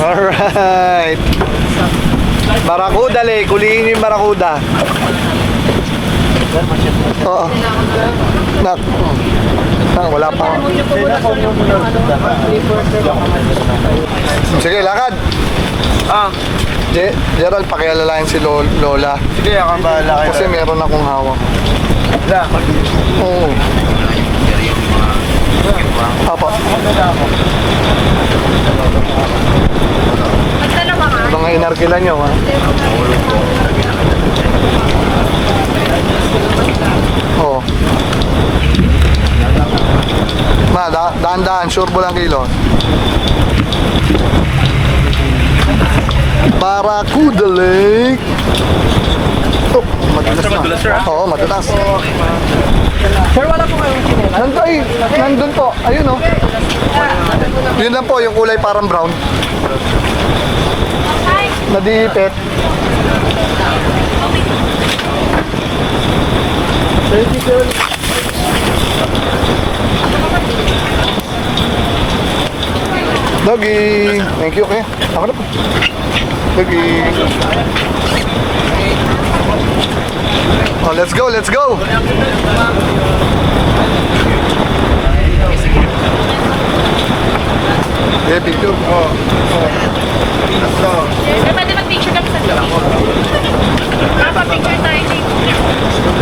Alright. Barakuda, le. Kuliin yung barakuda. Oo. Nak. Wala pa. Sige, lakad. Gerald, pakialalayan si Lola. Sige, ako bahala kayo. Kasi meron akong hawak. Oo. Apa. Mga inarkilan nyo, ha? Oo. Ma, daan-daan, sure po lang kilo. Barakuda Lake. Oh, madulas na. Oo, madulas. Sir, wala po kayong sinila. Nandun po. Ayun, oh. Yun lang po, yung kulay parang brown. Nadipit. Doggy. Thank you, okay. Ako na po. Doggy. Oh, let's go, let's go. Okay, picture. Oh. Let's go. Pwede mag-picture kami sa loob. Papa-picture tayo dito.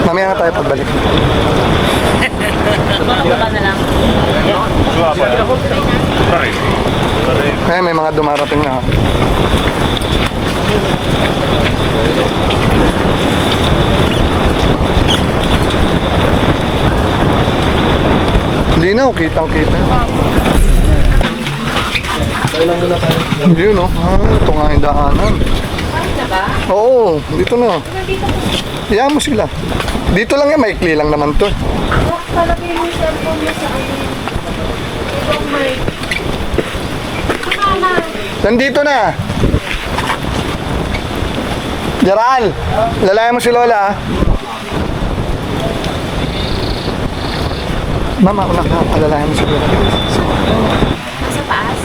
Mamaya na tayo pagbalik. Baka na lang. Kaya may mga dumarating na. Hindi na, kitang-kita. Hindi no? Ito nga yung daanan. Oo, dito na. Iyan mo sila. Dito lang yan, maikli lang naman to. Palagay mo yung cellphone mo sa akin. Ibang mic. Saka Nandito na. Jaral, lalayan mo si Lola. Mama, unak na. Lalayan mo si Lola. sa taas.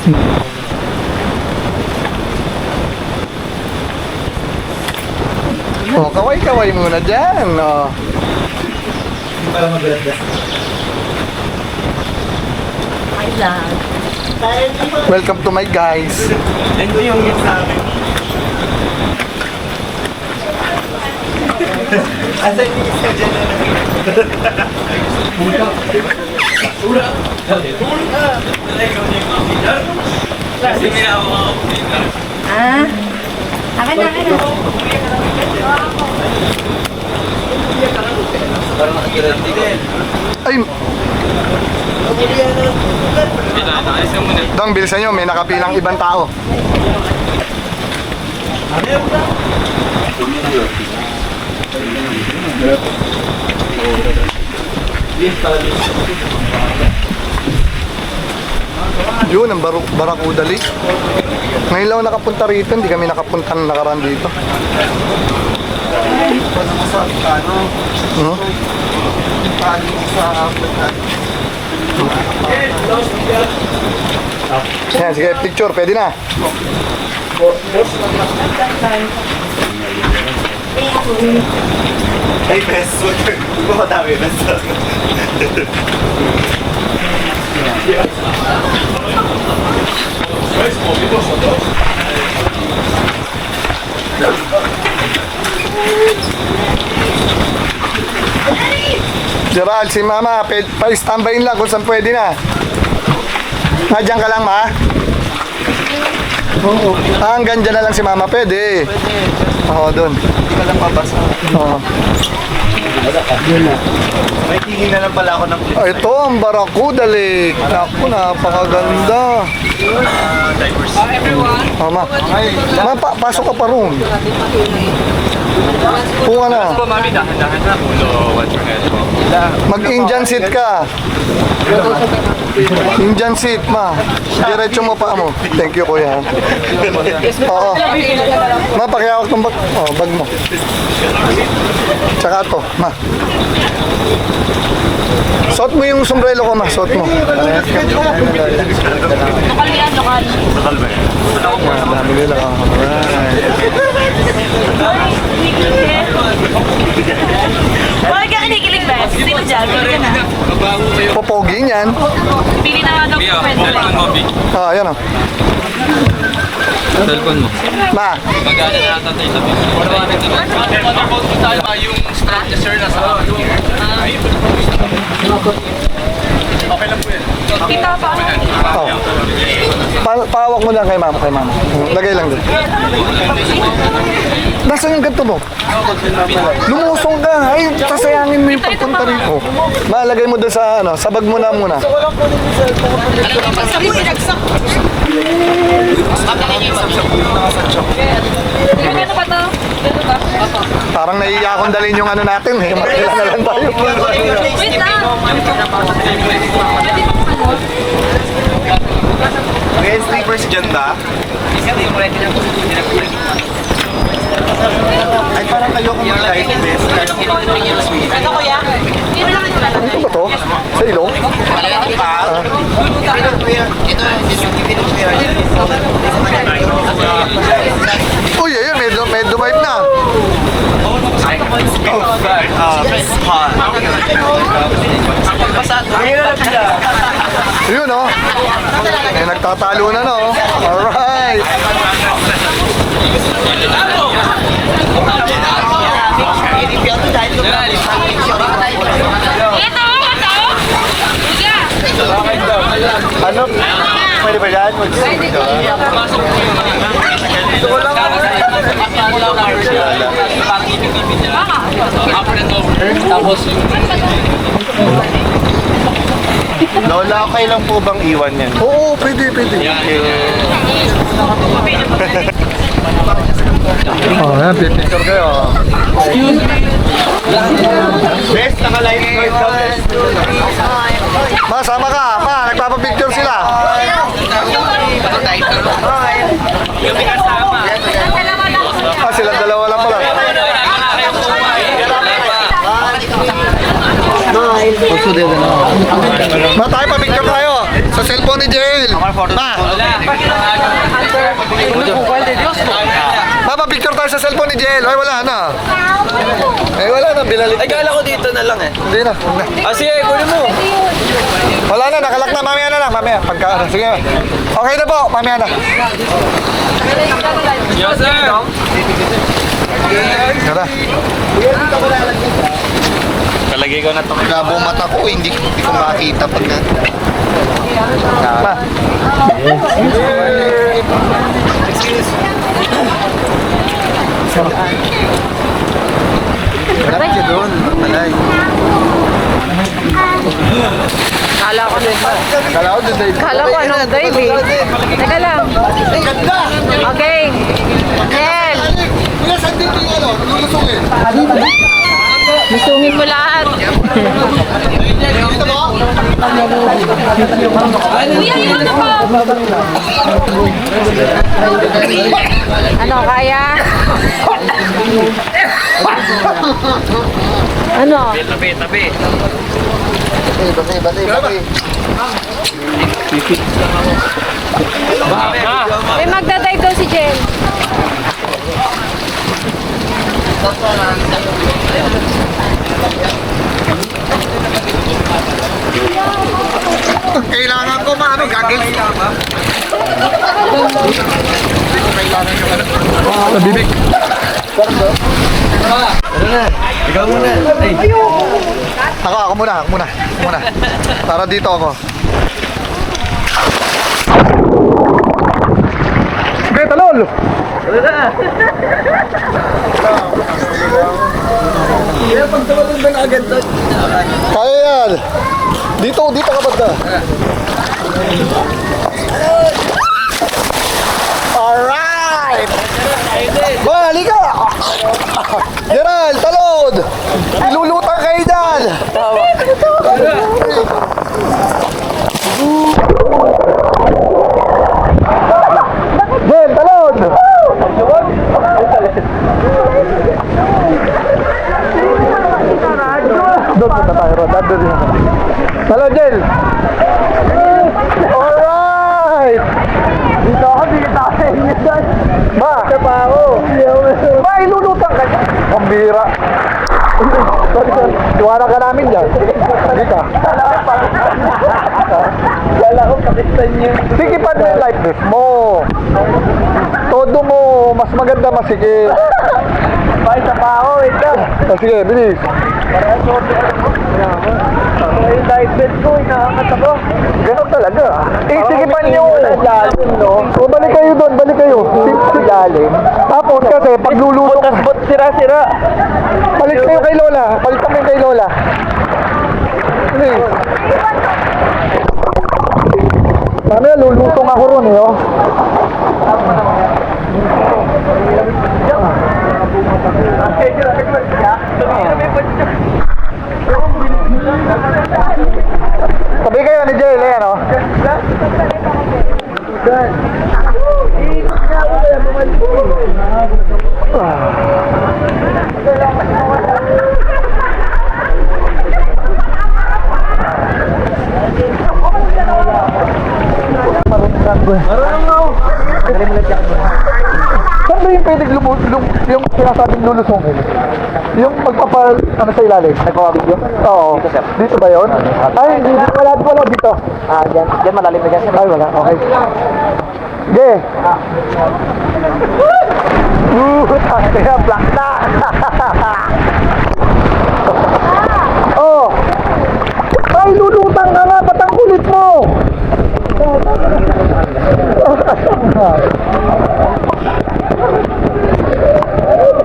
Oh, kaway-kaway muna dyan. Oh. Ay lang. Welcome to my guys. Ito yung gift sa akin. Asa yung gift sa dyan? Ah? Akin na. Ay! Dong, bilisan nyo. May nakapilang ibang tao. Yun, ang Barakuda Lake. Ngayon lang ako nakapunta rito. Hindi kami nakapunta na nakaraan dito. Yan, sige, picture, pwede na. Ay, best. Hindi ko madami, best. Gerald, si Mama, pa-standbyin lang kung saan pwede na. Nandiyan ka lang, Ma? Oo. Hanggang dyan na lang si Mama, pwede. Oo, doon. Hindi ka lang mabasa. Oo. May tingin na lang pala ako ng clip. Ito ang Barakuda Lake. Naku, napakaganda. Mama, pasok ka pa roon. Kung ano, Mami, dahan-dahan na. Ulo, watch your head po. mag-Indian seat ka. Indian seat, Ma. Diretso mo pa mo. Thank you, Kuya. Oo. Ma, pakihawak tong bag. Oh, bag mo. Tsaka to, Ma. Suot mo yung sombrero ko, Ma. Suot mo. Lokal yan, lokal. Bakal ba yan? Yan, dami nila. Alright. Bakit ka kinikilig, Bes? Sino dyan? Pili ka na. Popogi niyan. Pili na nga daw Bia, po pwede. cellphone mo, Bia. Ah, yan o. Cellphone mo. Ma, Magana na natin tayo sa Bia. Yung strap niya, sir, nasa okay lang po yan. Kita pa ano? oh. Pahawak mo lang kay mama, Lagay lang din. Nasaan yung ganito mo? Lumusong ka. Ay, sasayangin mo yung pagpunta rito. Malagay mo doon sa, ano, sa bag mo na muna. Ano ba to? Ano ba? Parang naiiya akong dalhin yung ano natin. Eh. Makilala lang tayo. Wait lang. Ngayon, sleepers dyan ba? Ay, parang kayo kung mag-life best. Ano kuya? Sino lang ito? Ano ba to? Sa ilong? Uy, ayun, may dumive na. Yun, oh. Eh, nagtatalo na, no? Alright. Ito! Ito! Ano? Pwede ba yan? Lola, okay lang po bang iwan yan? Oo, pwede. Oh, yan, picture kayo. Best, naka-life guard daw. Ma, sama ka. Ma, nagpapapicture sila. Ah, sila dalawa lang pala. Ma, tayo pa-picture tayo. Sa cellphone ni Jael. Ma. Ma, pa-picture tayo sa cellphone ni Jael. Ay, wala na. Eh, wala na. Binalik. Ay, kala ko dito na lang eh. Hindi na. Huwag na. Ah, sige, kunin mo. Wala na, nakalak na. Mamaya na lang. Mamaya. Pagka, sige. Okay na po. Mamaya na. Yes, sir. Tara. Kalagay ko na ito. Labo mata ko, hindi ko makita pag na... Ma. Marami siya doon. Malay. Kala ko din. Kala ko din. Kala ko anong dive eh. Teka lang. Okay. Nel, Kuya, saan dito yung ano? Lulusungin. lusungin mo lahat. Dito mo? Kuya, yun na po. Ano, kaya? Ano? Tabi. Bati. May magdadive daw si Jen. Kailangan ko maano, goggles. Nabibig. Ikaw muna. Ay, Ako muna. Para dito ako. Sige, talol! pagtawalin ba na agad doon? Kaya yan. Dito ka banda. Alright! Boy, halika! Gerald, talod! Ilulutang kayo dyan! Gen, talod! Doon punta tayo, Rod. Doon din ako. Talod, Gen! Alright! Dito ako, dito tayo. na pa ako. May lulutang ka niya. Pambira. Sorry. Tuwara ka namin dyan. Hindi ka. Wala ko pakistan niyo. Sige pa yung life vest mo. Todo mo. Mas maganda masikip. May sa pa ako, ito. Sige, bilis. Yung life vest ko, inaangat ako. Ganun talaga. Sigipan nyo. Lalim, no? O, balik kayo doon. Balik kayo. Lalim. Tapos kasi, paglulutok. Butas-but sira-sira. Balik kayo kay Lola. Balik kami kay Lola. Please. Mamaya lulutong ako ron eh, oh. Sabi kayo ni Jay, ayan, oh. Marunong ako. Saan ba yung pwedeng yung sinasabing lulusongin? Yung magpapal, ano sa ilalim? Nagawa video? Oo. Dito, sir. Dito ba yun? Ay, hindi. Wala dito. Diyan malalim na dyan, sir. Ay, wala. Okay. Ge. Kaya black na. Oh. Ay, lulutang ka nga. Ba't ang kulit mo?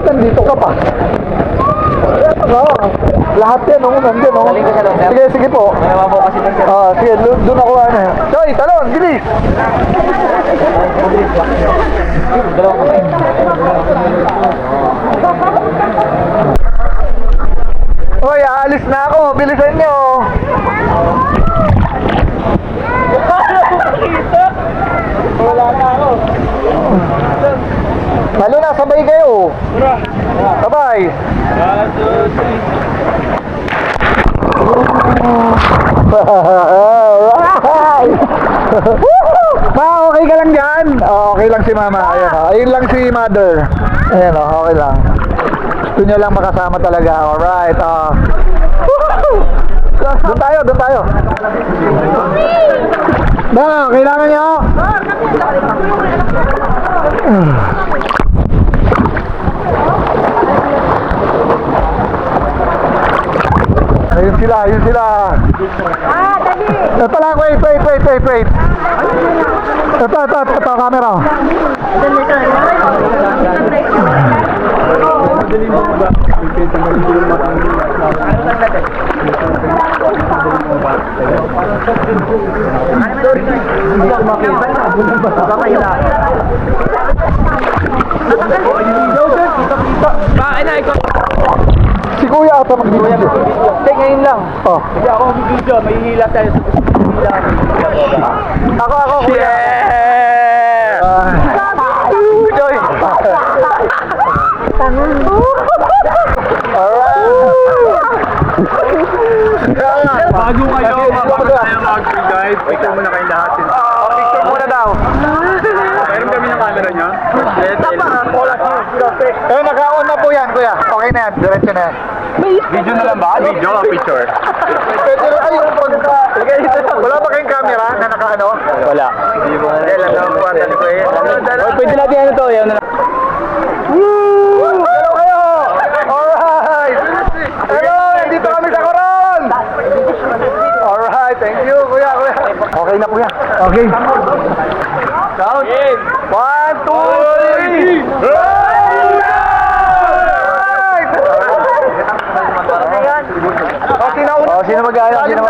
Nandito ka pa. Lahat yan, oh. Nandiyan, oh. Galing ka sa doon, sir. Sige, sige po. May po kasi dyan, sir. Sige, doon ako ano. Choy, talon, bilis! Dalawa kamay. Hoy, aalis na ako. Bilisan nyo. Wala na ako. Lalo na, sabay kayo. Sabay. Okay ka lang dyan? Okay lang si mama. Ayan, ayun lang si mother. Ayan, okay lang. Gusto niya lang makasama talaga. Alright. Doon tayo, doon tayo. Kailangan niyo? Ayun sila, ayun sila. Dali. Ito lang, wait. Ito, camera. Si Kuya ata mag-video. Hindi, ngayon lang. Oh. Hindi ako mag-video. May hila tayo sa hila. Ako, Kuya. Joy. Bago kayo, mag-guide. Picture muna kayong lahat. Picture muna daw. Meron kami ng camera nyo? Naka-on na po yan, Kuya. Okay na yan, diretso na yan. Video na lang ba? Video o picture? Pwede na kayo wala ba kayong camera na naka-ano? Wala. Kailan na po ang tali ko eh. Pwede natin ano to, yan na lang. Hello kayo! Alright! Hello! Nandito kami sa Coron! Alright, thank you, Kuya. Okay na, Kuya. Okay. Count. 1, 2, 3! Alright! Sino mag-aayos? Sino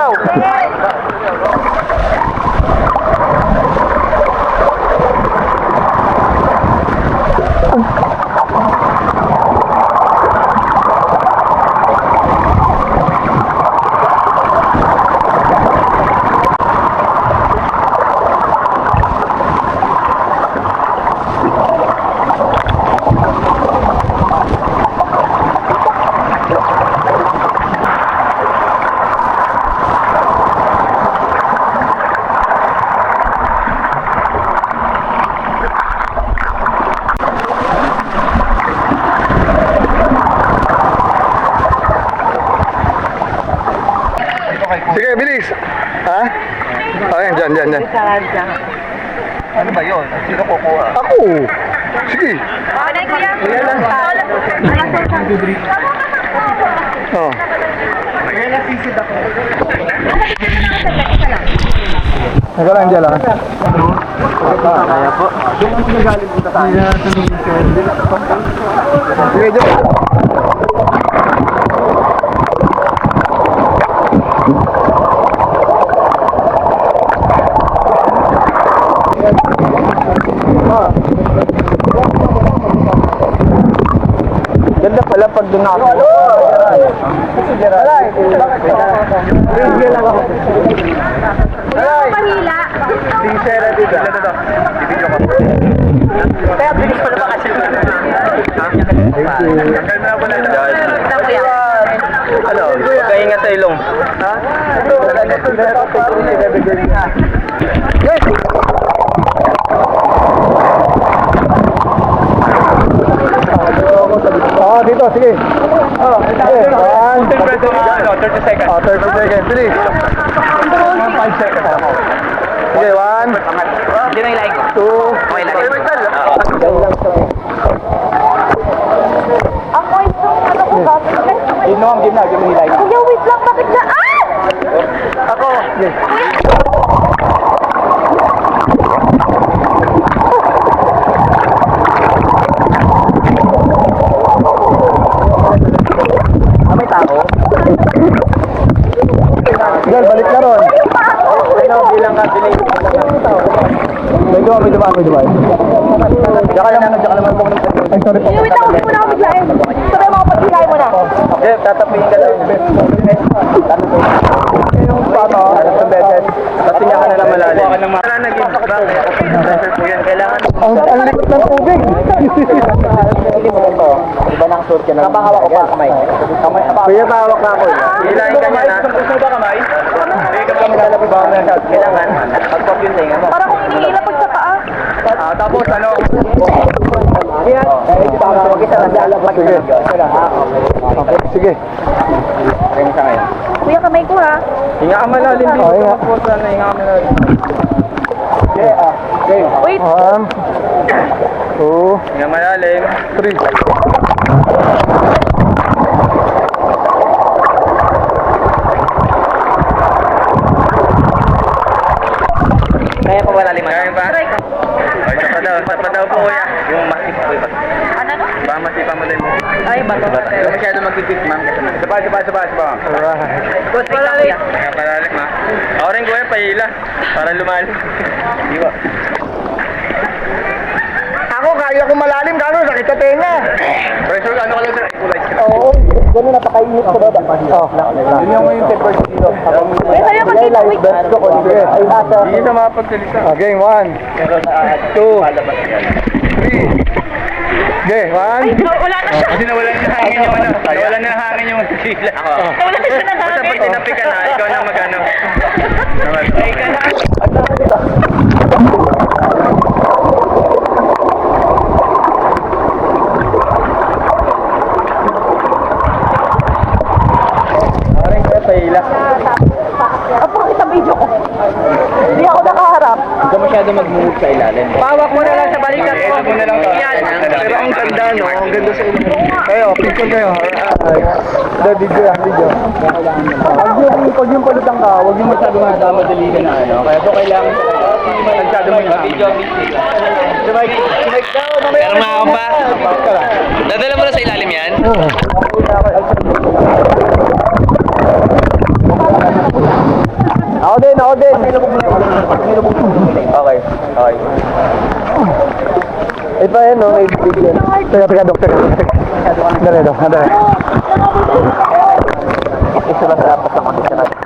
Yan, yan. Ano ba yun? Sino kukuha? Ako! Sige. Okay, kuya. Oh. Teka lang, dyan lang. Kaya po. Sige, dyan. Ganda pala pag doon ako. Mahila. Kaya bilis pa naman kasi. Kita mo yan. Ano? Pagkaingat sa ilong. Ha? Oh, dito, sige. Oh, sige. 30 seconds. Oh, 30 seconds. Bilis. 5 seconds. Sige, 1, Hindi na ilahin ko. 2, Okay lang. Ako ito, ano ko ba? Game na, game na ilahin. Kuya, wait lang, bakit na? Ako. May tao. Girl, balik na ron. Ano, bilang ka, delay. May dumaan. Tsaka naman po. Ay, sorry po. Kuya, wait lang, huwag mo na ako biglayin. Sabi mo, pagkikain mo na. Eh, tatapihin ka lang. Paano? Kasi niya ka na lang malalim. Wala naging pressure po yan. Kailangan. Ang likot ng tubig. Iba nang suot ka na. Kapahawak ko pa kamay. Kuya, tawak na ako. Hilahin ka niya na. Gusto ba kamay? Hindi ka pa maglalabas ba? Kailangan. Pag-pop yung tinga mo. Para kung hinihilapag sa paa. Tapos ano? Sige. Kaya sa ngayon. Kuya, kamay ko ha. Hinga ka malalim dito. Oh, hinga. Magpusa na hinga ka malalim. Wait. 1, 2, Hinga malalim. 3. Kaya pa malalim. Kaya pa? Ay, sapa daw po kuya. Yung masip po iba. Ano no? Baka masipa mo din. Ay, bato. Huwag masyado magkikit ma'am. Saba. Alright. Good, malalim. Kaya palalim ha. Ako rin kuya, pahila. Para lumalim. Di ba? Ako, kaya ko malalim. Gano'n, sakit sa tenga. Pressure ka, ano ka lang sir? Equalize ka. Oo. Ganun, napakainit ko baba. Yun yung temperature dito. Kuya, sa'yo, magkita. Wait. Hindi na mapagsalita. Okay, 1, 2, 3. Okay, 1. Wala na siya. Kasi nawalan na hangin yung ano. Nawalan na hangin yung sila. Wala na siya ng Basta pag hangin. tinapi ka na, ikaw na magano. Ay ka na. Aring kaya pahila. Apo, kita video ko. Hindi ako nakaharap. Hindi ka masyado mag-move sa ilalim. Pawak mo na lang sa balikat ko. Ito mo na lang to. Yan. Pero ang ganda, no? Ang ganda sa inyo. Kayo, picture kayo. Alright. Video. Pag yung palutang ka, huwag yung masyado Madali ka na ano. Kaya ito kailangan masyado mo yung video. Meron mga ako pa. Dadala mo na sa ilalim yan? Ako din. Okay. Ito yan, no? May video. Teka, doktor. Dali. Isa lang sa apat na kondisyon natin.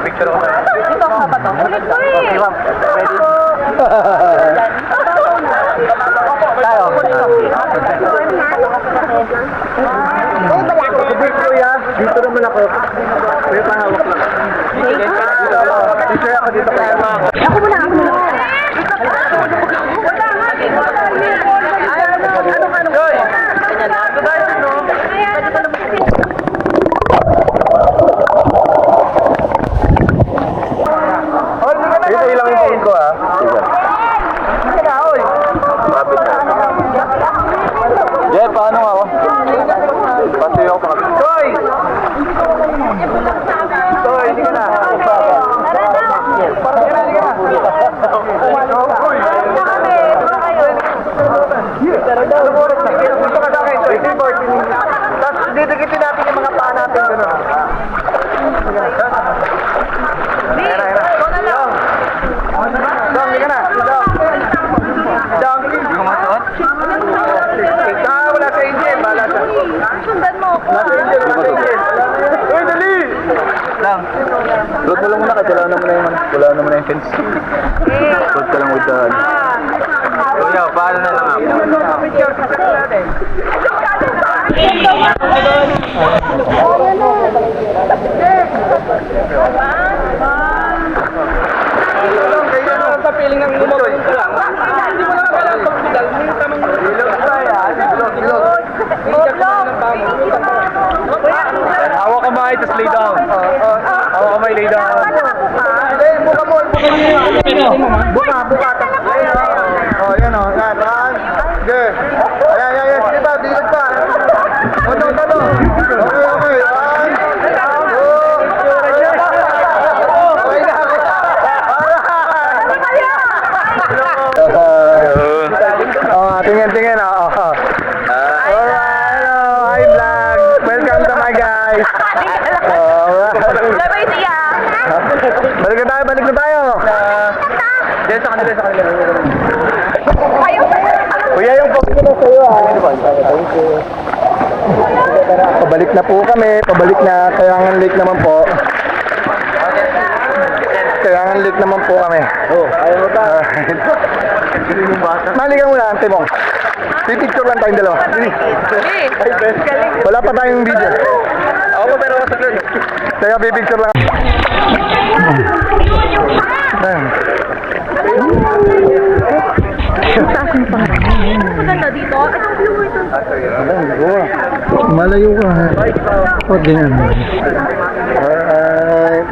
Picture ako na. Dito ako ba to? Ulit ko eh. Tayo. Kuya, dito naman ako. Kuya, pahawak lang. Picture ako dito. Ako muna. Gusto ka sa akin, Choy. Tapos didikitin natin yung mga paa natin. Gano'n. Ayan na. Dong, hindi ka na. Dong. Hindi ko masuot? Wala sa Angel. Bala siya. Sundan mo ako. Wala sa Angel. Uy, dali! Lang. Load mo lang muna kasi wala naman na yung fence. Load ka lang with the... Kuya, paano na lang ako? Sa piling ng lumabas ko lang. Hindi mo naman kailangan pagpidal. May tamang Hawak kamay, tapos lay down. Hawak kamay, lay down. Buka mo. Buka. Oh, yan o. Yan. Sige. Ayan. Sige pa, bilog pa. Talo. Okay. Tingin. Alright, hi vlog. Welcome to my guys. Sabay siya. Balik na tayo. Diyan sa kanila. Kuya, yung pag na sa'yo Pabalik na po kami. Kayangan Lake naman po. Kami. Ayaw mo ta. Malikan mo na, ante mo. Pipicture lang tayong dalawa. Wala pa tayong video. Ako pero ako saglit. Teka, pipicture lang. Maganda dito. Itong view ito. Malayo ka. Huwag ganyan. Alright.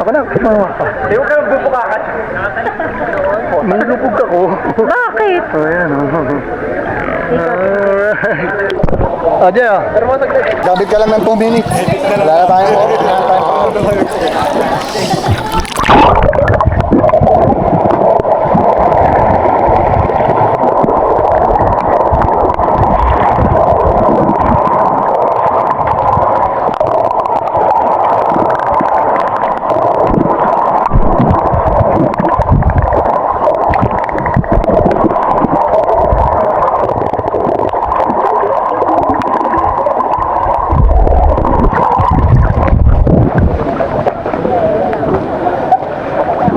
Ako na, kumawa ka. Huwag ka magbubukakat. Manlupog ako. Bakit? Ayan. Alright. Jay, Gabit ka lang ng 2 minutes. Wala na tayo.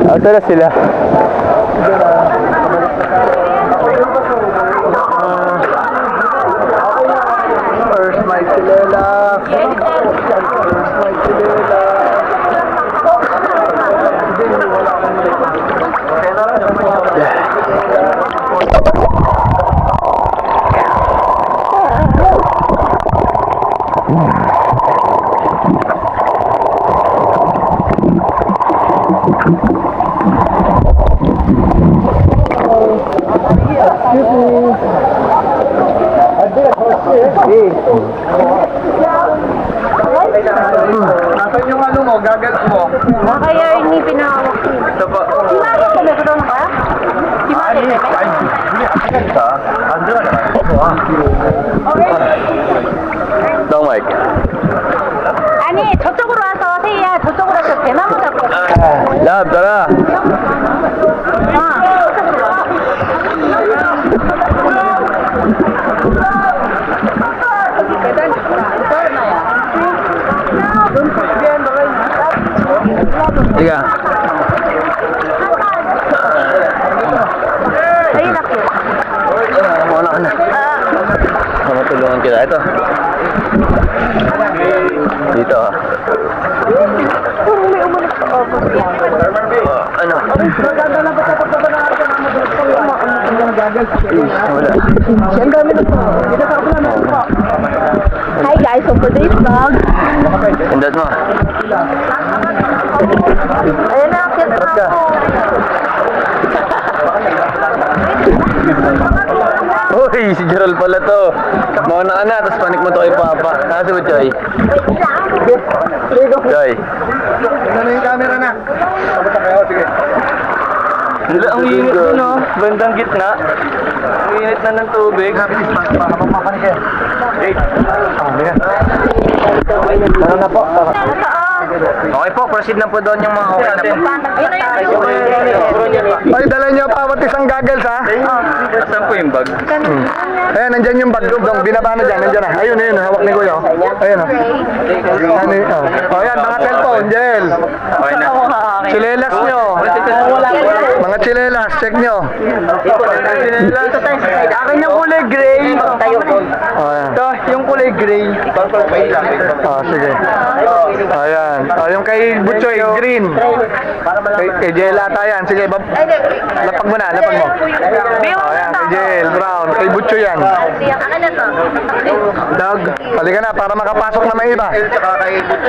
Asa na sila? First my silela. Nasaan yung ano mo, goggles mo? Kaya hindi pinahawak ko. Ito pa. Meron ka? Dong Mike. 아니 저쪽으로 와서 세희야 저쪽으로 와서 대나무 잡고 Lab, tara. Tiga. Ayun ako. Muna ka na. Matulungan kita. Ito. Dito. Ano? Hi guys, so for this vlog. Pindot mo. Ayun na, cute na ako. Uy, si Gerald pala to. Mauna ka na, tapos panik mo to kay Papa. Kasi mo, Joy. Joy. Ano yung camera na? Sabot na kayo, sige. Ang init nun, no? Bandang gitna. Ang init na ng tubig. Ano na po? Okay po, proceed na po doon yung mga okay na po. Ay, dala niyo pa pati isang goggles, ha? Saan po yung bag? Ayan, nandyan yung bag dong. Binaba na dyan, nandyan na. Ayun, ayun, hawak ni Kuya. Ayun, oh. Ano yun? Oh, ayan, mga cellphone, Jel. Okay na. Chilelas nyo. Mga chilelas, check nyo. Akin yung kulay gray. Oh, ayan. Ito, yung kulay gray. Oh, sige. Ayan. Oh, yung kay Butchoy, green. Kay Jel ata yan. Sige, lapag mo na, lapag mo. Oh, ayan, kay Jel, brown. Kay Butchoy yan. Akin na to. Doug, halika na para makapasok na may iba.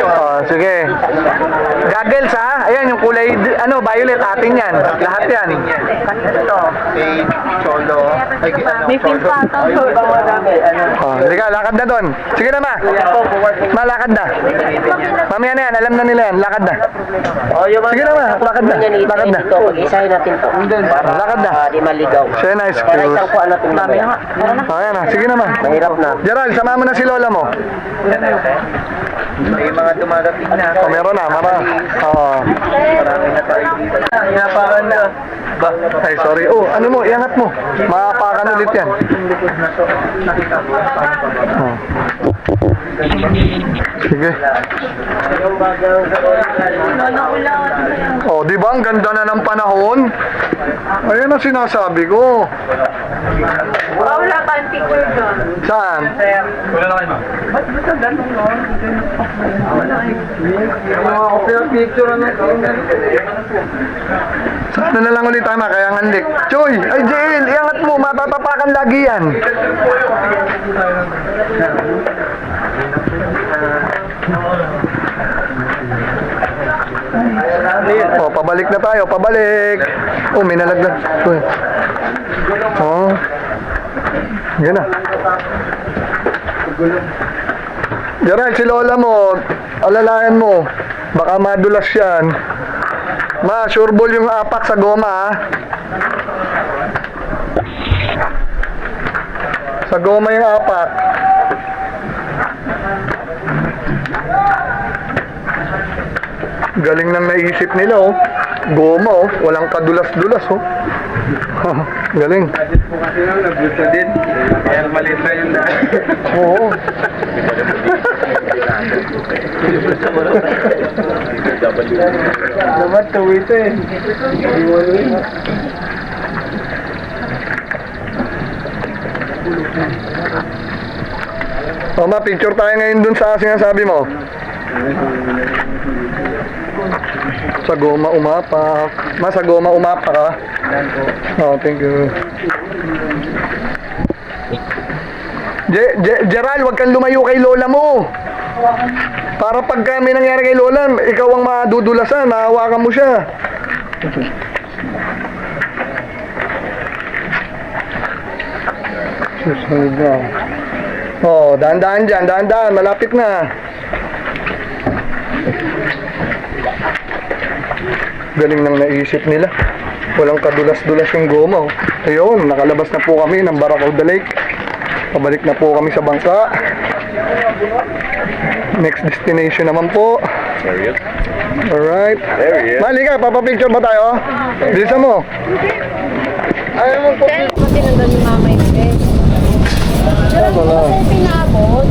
Oh, sige. Goggles, ha? Ayan, yung kulay, violet, atin yan. Lahat yan. May pin pa ito. Oh, halika, lakad na doon. Sige na, ma. Ma, lakad na. Mamaya na yan, alam na nila yan. Lakad na. Sige na, ma. Lakad na. Lakad na. Pag-isahin natin to. Lakad na. Di maligaw. Siya na, Para excuse. isang kuha natin mamaya. Oh, ayan na. Sige na, ma. Mahirap na. Gerald, sama mo na si lola mo. May mga dumadating na. Oh, meron na, mama. Oh. Inapakan na. Ba? Ay, sorry. Oh, ano mo, iangat mo. Maapakan ulit yan. Oh. Sige. Oh, di ba ang ganda na ng panahon? Ayan ang sinasabi ko. Wala tayong picture doon. Saan? Wala na kayo, ma. Sana na lang ulit tayo, kaya ngandik. Choy! Ay, Jael! Iangat mo, matatapakan lagi yan. Oh, pabalik na tayo, pabalik. Oh, may nalaglag. Oh. Yan na. Gerald, si lola mo, alalayan mo. Baka madulas yan. Ma, sure ball yung apak sa goma, ha? Sa goma yung apak. Galing nang naisip nila, oh. Goma, oh. Walang kadulas-dulas, oh. Galing. Nagbuto din. Kaya maliit na yun. Oo. Dapat tawid eh. O, ma, picture tayo ngayon dun sa sinasabi mo. Sa goma umapak. Ma, sa goma umapak, ha? Oh, thank you. Gerald, wag kang lumayo kay lola mo. Para pagka may nangyari kay lola, ikaw ang madudulasan, mahawakan mo siya. Susunod na. Oh, dahan-dahan dyan, dahan-dahan, malapit na. Galing nang naisip nila. Walang kadulas-dulas yung goma, oh. Ayun, nakalabas na po kami ng Barracuda Lake. Pabalik na po kami sa bangka. Next destination naman po. Alright. Mali ka, papapicture ba tayo? Bilisan mo. Ayaw mo po. Kasi nandun yung mama yung bed. Pero kung kasi pinabot,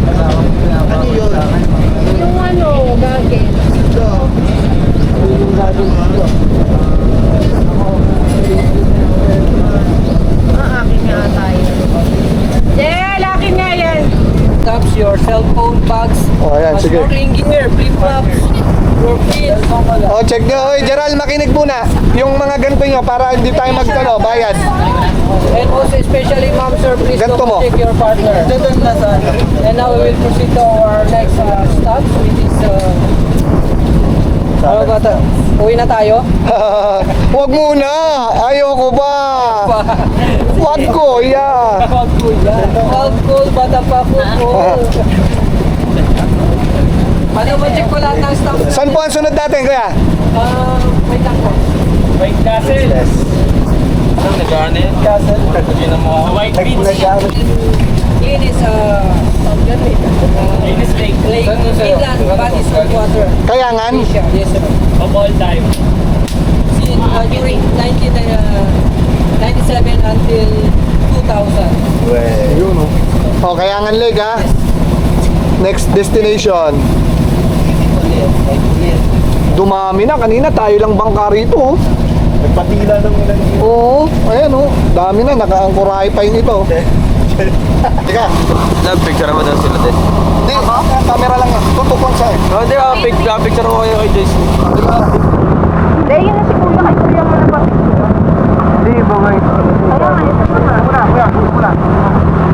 yung gagawin. Akin nga tayo. Yeah, akin nga yan. Taps your cellphone, bags, Oh, ayan, sige. snorkeling gear, flip-flops, your feet. Oh, check nyo. Oy, Gerald, makinig muna. Yung mga ganito nyo para hindi tayo magtano, bayad. And also especially ma'am sir, please Ganto don't mo. check your partner. And now we will proceed to our next stop, which is ano ba ito? Uwi na tayo? Huwag muna. Ayoko ba? Wag ko, yeah. Wag cool, bata pa cool. Ano ba check ko lahat ng stop? Saan po ang sunod natin, kuya? Wait lang po. Wait, Castle. Nag-ano yun? Castle. Sabi ng mga white beach. It is Lake Finland, but it's salt water. Kayangan? Yes, sir. Of all time. During 1997 until 2000. Yun, oh. Oh, Kayangan Lake, ha? Next destination. Dumami na. Kanina tayo lang bangka rito, oh. Nagpatila ng ulan dito. Oo, ayan, oh. Dami na. Naka-angkorahe pa yun ito. Teka. Picture mo daw sila din. Hindi, camera lang yan. Tutukon siya, eh. Oh, di ba? Picture ko kayo kay Joyce. Hindi, yun na si Kuya. Kay Kuya mo na pa. Hindi, bagay. Kaya nga, ito na. Muna.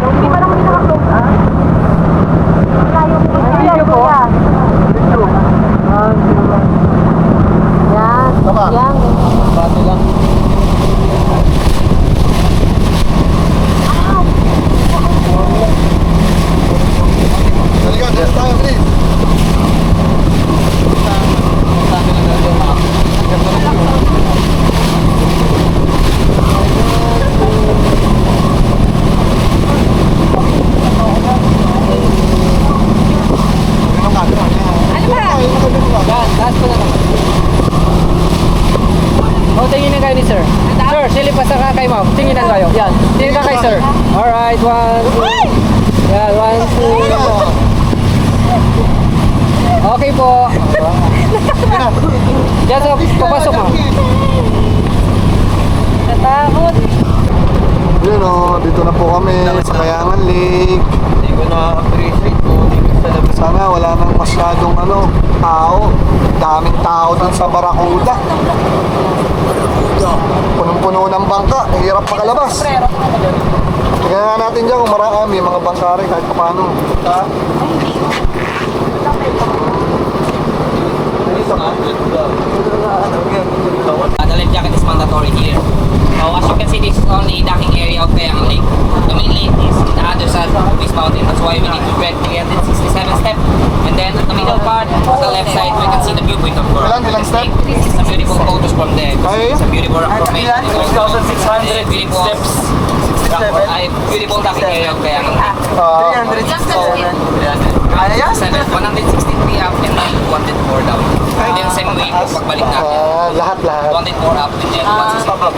Hindi pa lang kami naka-close, ah. Layo po. Layo po. Yan. Tama. Yan. Bato lang. Halika, dito tayo, please. Ano ba? Taas ko na naman. O, tingin na kayo ni sir. Sir, silip pa sa kay ma'am. Tingin na kayo. Yan. Tingin ka kay sir. Alright, 1, 2. Yan, 1, 2. Okay po. Yan, so, papasok mo. Natakot. Yun, oh. Dito na po kami sa Kayangan Lake. Hindi ko na-appreciate po. Sana wala nang masyadong tao. Daming tao dun sa Barracuda. Punong-puno ng bangka. Hirap makalabas. Tingnan nga natin dyan kung marami mga bangka rin kahit paano. The life jacket is mandatory here. So as you can see, this is only docking area of Kayangan Lake. The main lake is in the other side of this mountain. That's why we need to trek 367 steps. And then at the middle part, on the left side, we can see the viewpoint of Coral. Ilang step? This is some beautiful photos from there. Ay, It's a beautiful rock formation. 6,600 Beautiful steps. beautiful docking area of Kayangan Lake. 367. 163 up and then 104 down. And then same way, pagbalik natin. lahat. 104 up and then 163 down.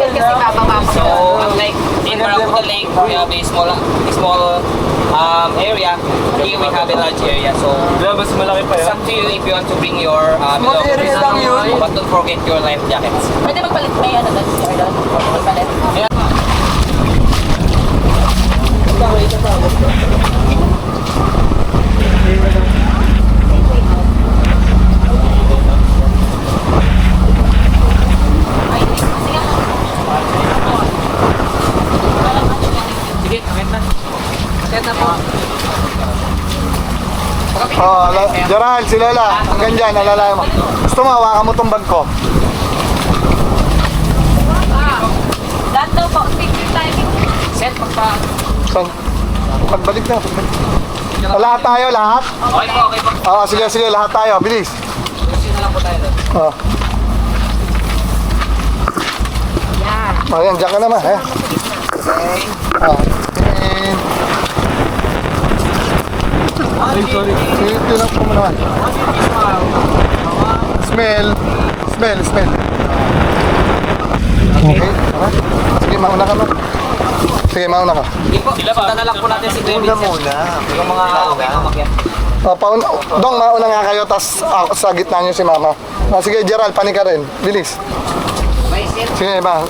Kasi bababa So, unlike in Barracuda Lake, we have a small area. Here we have a large area. So, Mas malaki pa it's yan. up to you if you want to bring your belongings. But don't forget your life jackets. Pwede magpalit may ano doon, sir, doon? Magpalit. Sige, comment na. Set na po. Gerald, si Lola. Hanggang dyan, alalayan mo. Gusto mo, hawakan mo tong bag ko. Lahat daw po, picture timing. Set, magpa... Pagbalik na. Lahat tayo, lahat? Okay po, okay po. Oo, sige, lahat tayo. Bilis. Gusto na lang po tayo doon. Oh. Ayan, dyan ka naman, eh. Sorry. Tinan ko mo naman. Smell. Okay. Sige, mauna ka ba? Sige, mauna ka. Sige po, sundan na lang po natin si David. Yung mga umakyat. Dong, mauna nga kayo, tas sa gitna nyo si Mama. Sige, Gerald, panik ka rin. Bilis. Sige, ba?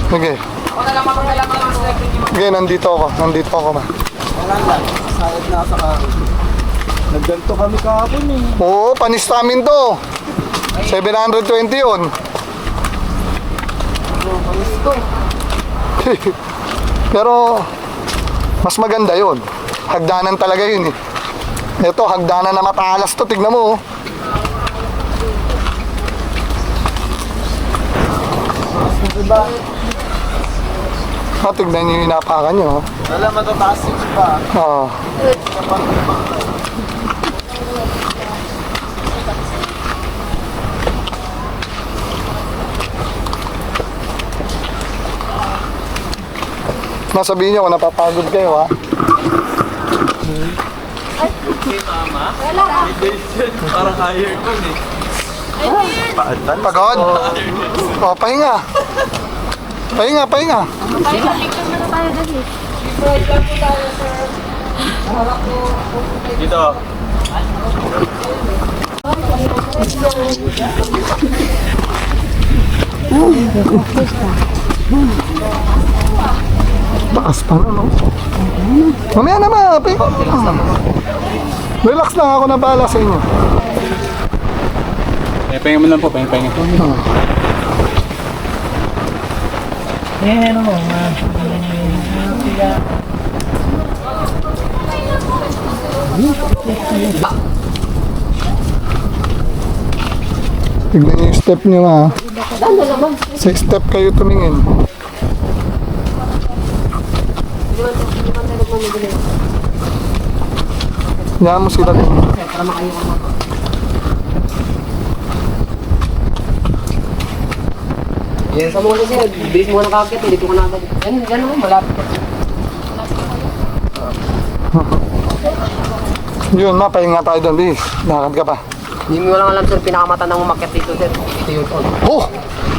Sige. Sige, nandito ako ma. Nagganto kami kahapon eh. Oo, panis namin to. 720 yun. Pero, mas maganda yun. Hagdanan talaga yun eh. Ito, hagdanan na matalas to. Tignan mo. Tignan nyo yung inapakan nyo. Wala, matataas yung pa. Oo. Masabihin niyo kung napapagod kayo, ha? Parang higher ko eh. Pagod? O, pahinga. Pahinga. Dito. Taas pa na, no? Mamaya na, ma. Relax lang ako na bahala sa inyo. Pahinga mo lang po, pahinga. Tignan niyo yung step niyo, ha? Sa step kayo tumingin. Yan mo sila din. Yan, sa mga kasi, bilis mo na kakit, hindi ko na agad. Yan naman, malapit. Yun, ma, pahinga tayo doon, bis. Lakad ka pa. Hindi mo lang alam, sir, pinakamatandang umakyat dito, sir. Ito yun, tol. Oh!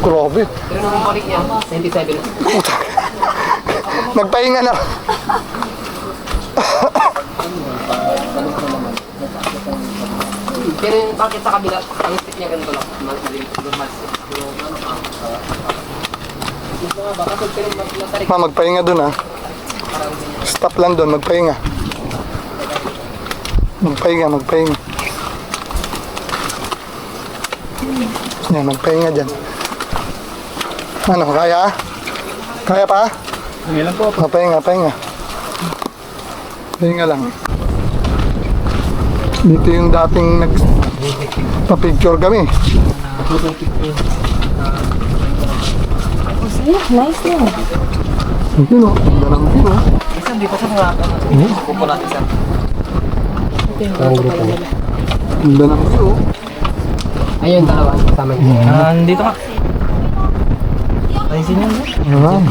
Grabe. Pero nung balik niya, 97. Nagpahinga na. Pero yung bakit sa kabila, ang stick niya ganito lang. Normal. Ma, magpahinga doon, ha? Stop lang doon, magpahinga. Magpahinga. Yan, magpahinga dyan. Ano, kaya? Kaya pa? Pahinga lang po. Pahinga. Pahinga lang. Dito yung dating nagpa-picture kami. Nice na. Yun o, ganda ng view o. Isang dito sa mga kupo natin, sir. Ganda ng view o. Ayun, dalawa. Kasama niyo. Dito ka. Ayan.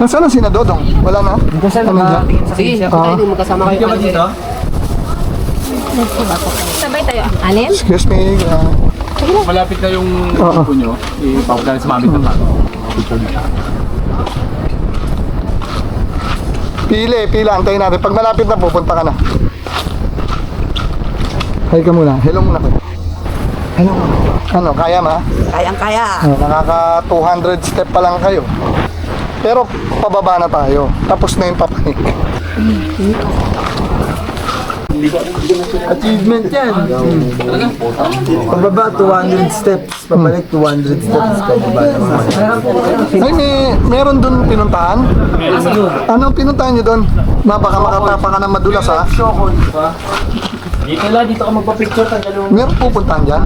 Nasaan ang sina Dodong? Wala na? Dito, sir. Sige, tayo din magkasama kayo. dito? Sabay tayo. Alin? Excuse me. Malapit na yung grupo nyo. Ipapunta sa mamit ng tato. Pila. Antayin natin. Pag malapit na, pupunta ka na. Hi ka muna. Hello muna kayo. Hello. Ano, kaya ma? Kayang-kaya. Nakaka 200 step pa lang kayo. Pero pababa na tayo. Tapos na yung papanik. Achievement yan. Pababa 200 steps, pabalik 200 steps, pababa naman. Ay, meron dun pinuntahan? Ano pinuntahan nyo dun? Baka makatapa ka ng madulas, ha? Dito ka magpa-picture ka. Meron pupuntahan dyan?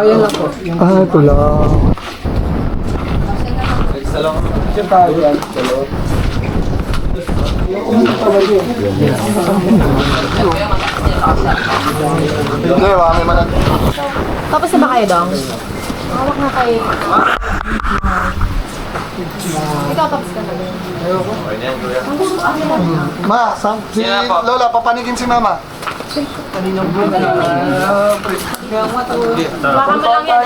Yan lang po. Ito lang. Hindi, kami man. Tapos na ba kayo, Dong? Hawak na kayo. Ikaw tapos ka na din. Ma, si Lola, papanigin si Mama. Baka mo lang yan.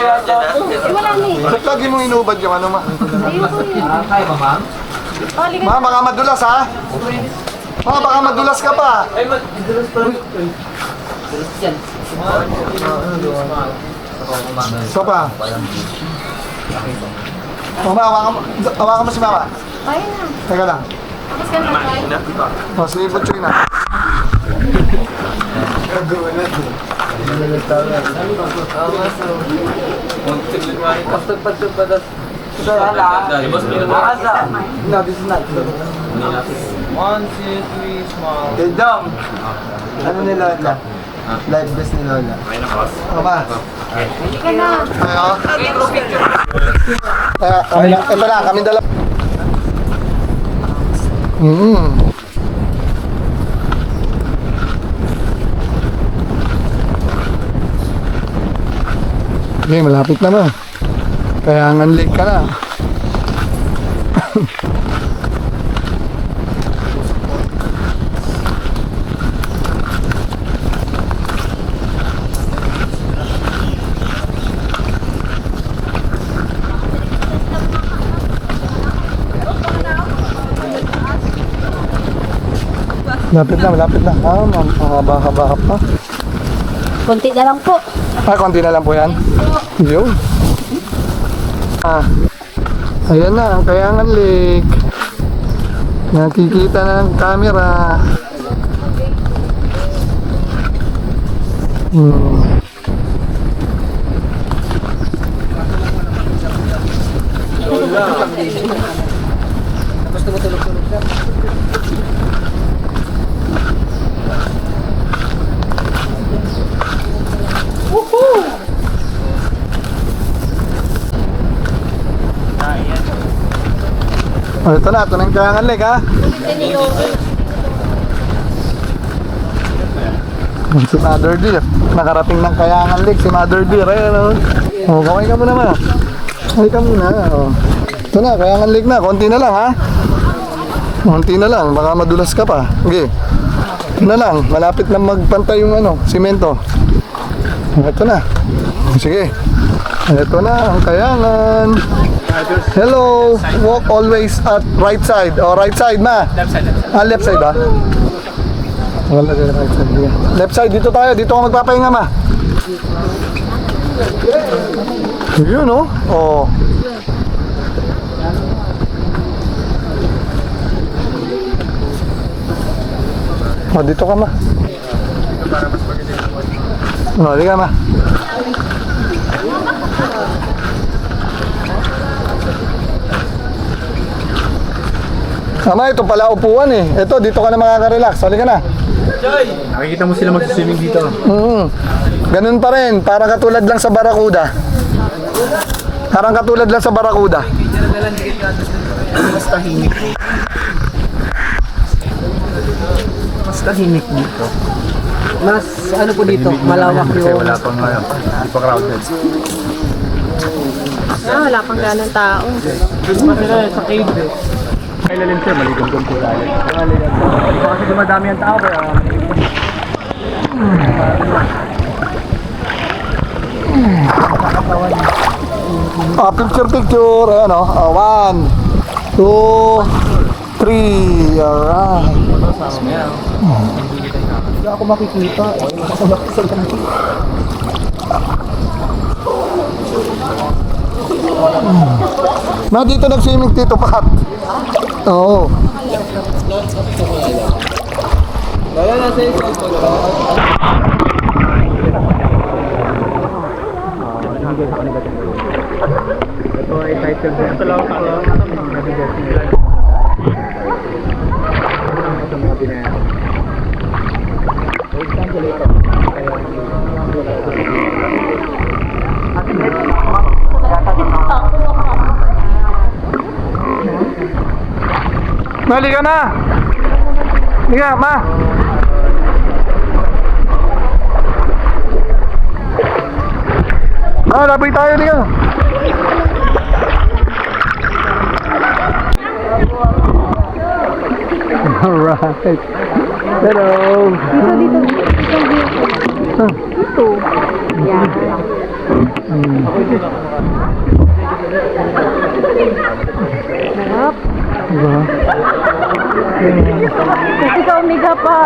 Wala na eh. Ba't lagi mong inubad yung ano, Ma? Ayoko yun. Kaya ba, ma'am? Oh, liga. Ma, baka madulas, ha? Ma, baka madulas ka pa. Yan. Isa pa. Mama, hawakan mo si Mama. Kaya na. Teka lang. Tapos ka na. O, si Butchoy na. Hey, Dom! Ano ni Lola? Live best ni Lola. Mama. Liga na. Ayo. Ito na, kami dalawa. Okay, malapit na ba? Kaya nga late ka na. Lapit na, malapit na. Mahaba-haba pa. Kunti na lang po. Konti na lang po yan. Yun. Ayan na, ang Kayangan Lake. Nakikita na ng camera. Ito na yung Kayangan Lake, ha? Si Mother Deer. Nakarating ng Kayangan Lake si Mother Deer. Ayan, kaway ka muna, ma. Kaway ka muna. Ito na, Kayangan Lake na. Konti na lang, ha? Konti na lang. Baka madulas ka pa. Okay. Ito na lang. Malapit na magpantay yung simento. Ito na. Sige. Ito na ang Kayangan. Hello. Walk always at right side. Right side, ma. Left side. Left side ba? Wala din right side. Left side, dito tayo. Dito ka magpapahinga, ma. Yun, oh. Dito ka, ma. Dito ka, ma. Ama, ito pala upuan eh. Ito, dito ka na makaka-relax. Halika na. Nakikita mo sila magsiswimming dito. Ganun pa rin. Parang katulad lang sa Barracuda. Parang katulad lang sa Barracuda. Mas tahimik. Mas tahimik dito. Mas ano po dito, malawak Kasi yung... wala pang hindi pa crowded. Wala pang ganang tao. Sa cave eh. Kaya lalim siya, maligam-gam po lalim. Kasi dumadami ang tao kaya... Picture. Ayan o. 1, 2, 3. Alright. Hindi ako makikita. Ma, dito nag-swimming Tito Pat. Oo. Ito ay title din. Ito lang ako. Mali ka na. Higa, ma. Lapit tayo dito. Alright. Hello. Dito. Yan. Sarap. Diba? Kasi ka umiga pa.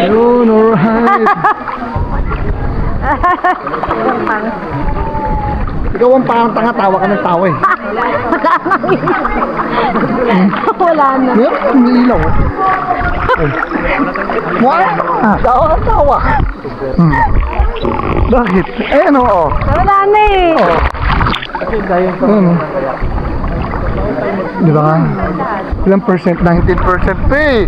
Yun, alright. Ikaw ang parang tanga-tawa ka ng tawa eh. Wala na. Yep, umiilaw. What? Tawa. Bakit? Ayan o. Wala na eh. Ayan o. Di ba nga? Ilang percent? 19% pay.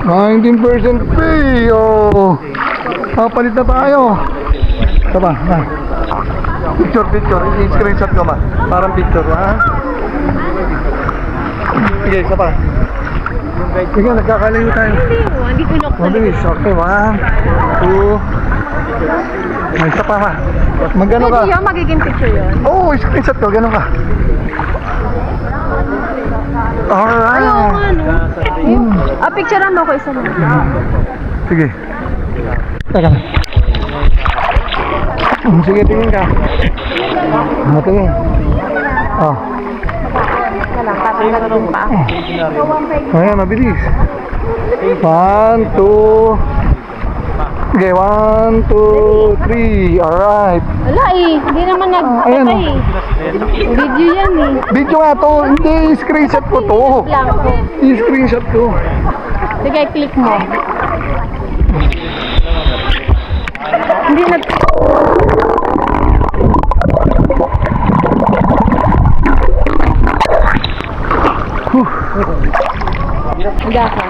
19% pay. Oh. Papalit na tayo. Ito ba? Na. Picture. I-screenshot ko ba? Parang picture, ha? Sige, isa pa. Sige, nagkakalayo tayo. Hindi ko nok. Mabilis. Okay, 1, 2. May isa pa, ha? Magano ka? Pwede yun, magiging picture yun. Oo, screenshot ko. Gano'n ka? Alright. Ayaw nga, no? Picturean mo ko isa na. Sige. Teka. Sige, tingin ka. Tingin. Oh. Wala, tapos Hanggang pa. Ayan, mabilis. 1, 2. Okay, 1, 2, 3. Alright. Wala eh, hindi naman Ayan, nagpapay eh. Video yan eh. Video nga to. Hindi, screenshot ko to. Lang ko. I-screenshot ko. Sige, click mo. Hindi nag... Higa ka.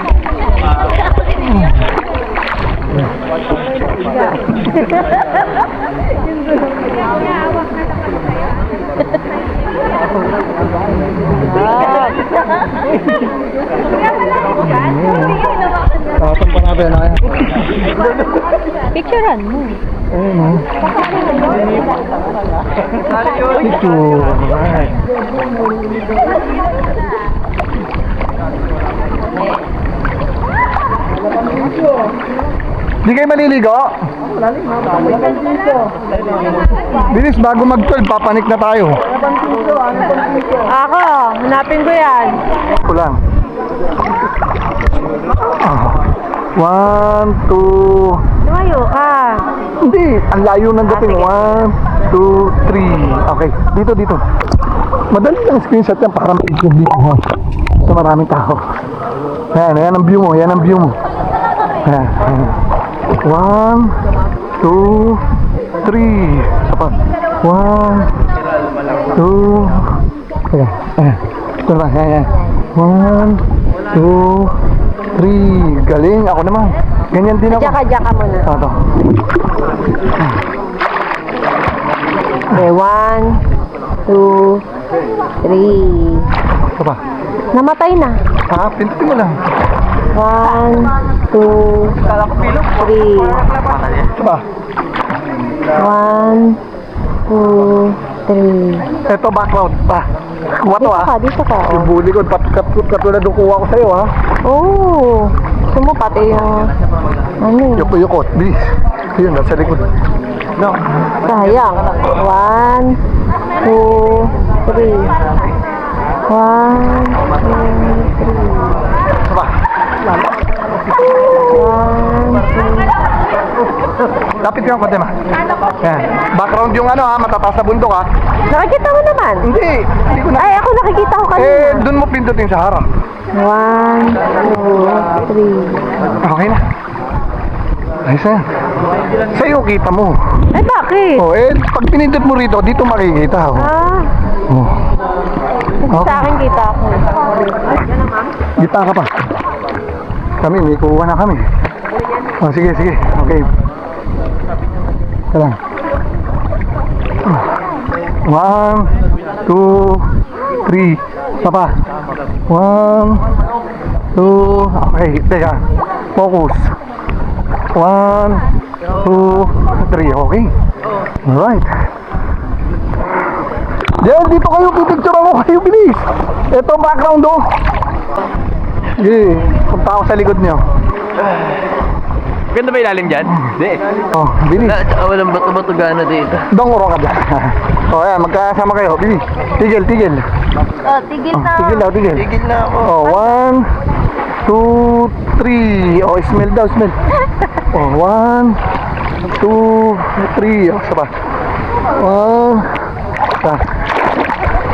Tapos pa natin na kaya. Picturean mo. Ayun o. Picture. Alright. Di kayo maliligo? Bilis, bago mag-12, papanik na tayo. Ako, hanapin ko yan. Ito lang. 1, 2. Lumayo ka. Hindi, ang layo ng dating. 1, 2, 3. Okay, dito. Madali lang screenshot yan para ma-video dito mo. Sa maraming tao. Yan ang view mo, Yan. 1, 2, 3. Sapat. 1, 2. Ayan. Ito na, yan. 1, 2, 3. Galing, ako naman. Ganyan din ako. Jaka muna. Ito. Okay, 1, 2, 3. Ito pa. Namatay na. Ha? Pindutin mo lang. 1, 2, 3. Ito pa. 1, 2, 3. Ito background pa. Kuha to Dito ka. Yung bully ko, katulad ng kuha ko sa'yo ha. Oh. Gusto mo pati yung... Ano yun? Yuko-yukot, bilis. Yun, nasa likod. No. Sayang. 1, 2, 3. 1, 2, 3. Ito pa. 1, 2. Lapit ka ang konti ma. Yan. Background yung ano ha, matataas na bundok ha. Nakikita mo naman. Hindi ko na. Ay, ako nakikita ko kanina. Dun mo pindutin sa harap. 1, 2, 3. Okay na. Ayos na yan. Sa'yo kita mo. Ay, bakit? Pag pinindot mo rito, dito makikita. Ah, sa akin kita ako. Kita ka pa. Kami, may kuha na kami. Sige. Okay. Ito lang. 1, 2, 3. Papa. 1, 2. Okay, teka. Focus. 1, 2, 3. Okay. Alright. Diyan, dito kayo. Pipicture ako kayo. Bilis. Ito background oh. Sige. Punta ako sa likod niyo. Ganda ba ilalim dyan? Hindi. Oh, bilis. Tsaka walang bato-bato gana dito. Dongoro ka dyan. O yan, magkasama kayo. Bilis. Tigil. Oh, tigil na. Tigil. Tigil na ako. Oh, 1, 2, 3. Oh, smell daw. Oh, 1, 2, 3. Oh, isa pa.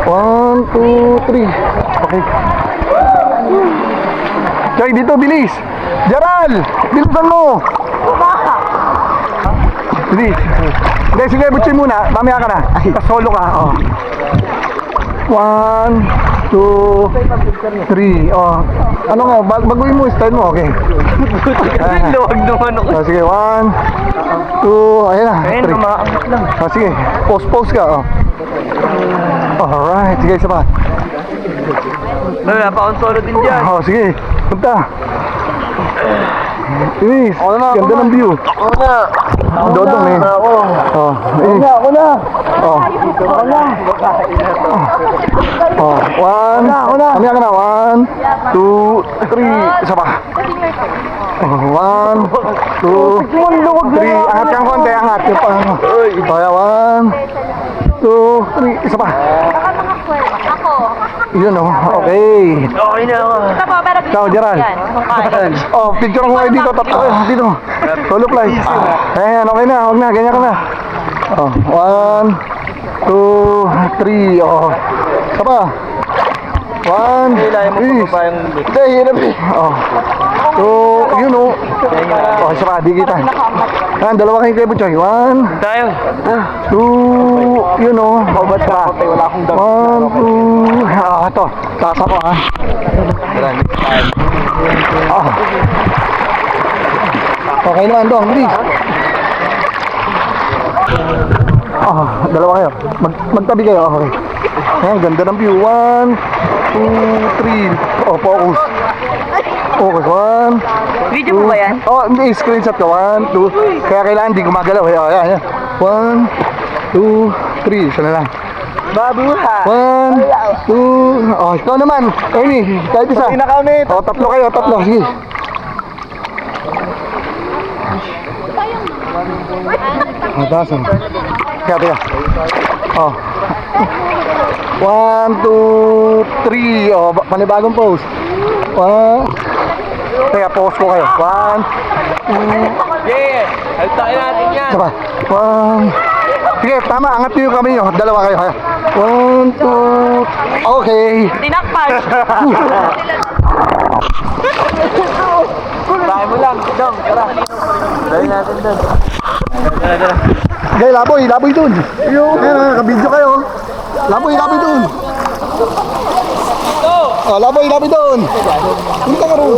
1, 2, 3. Okay. Choy, dito, bilis. Jaral, bilisan mo. Bilis. Hindi, sige, butsin muna. Mamaya ka na. Solo ka. Oh. 1, 2, 3. Oh. Ano nga, baguhin mo yung style mo. Okay. Luwag naman ako. Oh, sige, 1, 2, ayan na. 3. Oh, sige, pause ka. Oh. Alright, sige, isa pa. Wala pa akong solo din dyan. Oh, sige, punta. Inis, ganda ng view. Dodong eh. Oh, Inis. Ako na. Oh. Oh, 1. Kamiya ka na. 1, 2, 3. Isa pa. Oh, 1, 2, 3. Angat kang konti, angat. Yung pa. Oh, 1, 2, 3. Isa pa. Ako. Yun oh, okay. Ito po, pero Ciao, Gerald. yan. Kumakain. Oh, picture ko kayo dito, tatlo kayo, dito. Solo fly. Ayan, okay na, huwag na, ganyan ka na. Oh, 1, 2, 3, oh. Isa pa. 1, 3. Hindi, hirap eh. Oh. So, yun oh. Oh, isa pa, di kita. Ayan, dalawa kayo kayo, Choy. 1, 2, yun oh. Isa pa. 1, 2, ito. Tasa ko ha. Oh. Okay naman, Dong, please. Oh, dalawa kayo. Magtabi kayo, okay. Ayan, ganda ng view. 1, 2, 3. Oh, focus. Focus. 1. Video po ba yan? Oh, hindi. Screenshot ko. 1, 2. Kaya kailangan hindi gumagalaw. Oh, ayan, ayan. 1, 2, 3. Isa na lang. Babuha. 1, 2. Oh, ikaw naman. Amy, kahit isa. Oh, tatlo kayo. Tatlo. Sige. Matasan. Kaya, kaya. Oh. 1, 2, 3. Oh, panibagong pose. 1. Kaya pose ko kayo. 1, 2. Yeah! Haltakin natin yan! Saba. 1. Sige, tama. Angat niyo yung kami nyo. Dalawa kayo. 1, 2. Okay. Tinakpan. Bahay mo lang, Dong, tara. Dali natin doon. Okay, laboy. Laboy dun. Ayan, nakabidyo kayo. Laboy, laboy dun. Oh, laboy, laboy dun. Punta ka rin.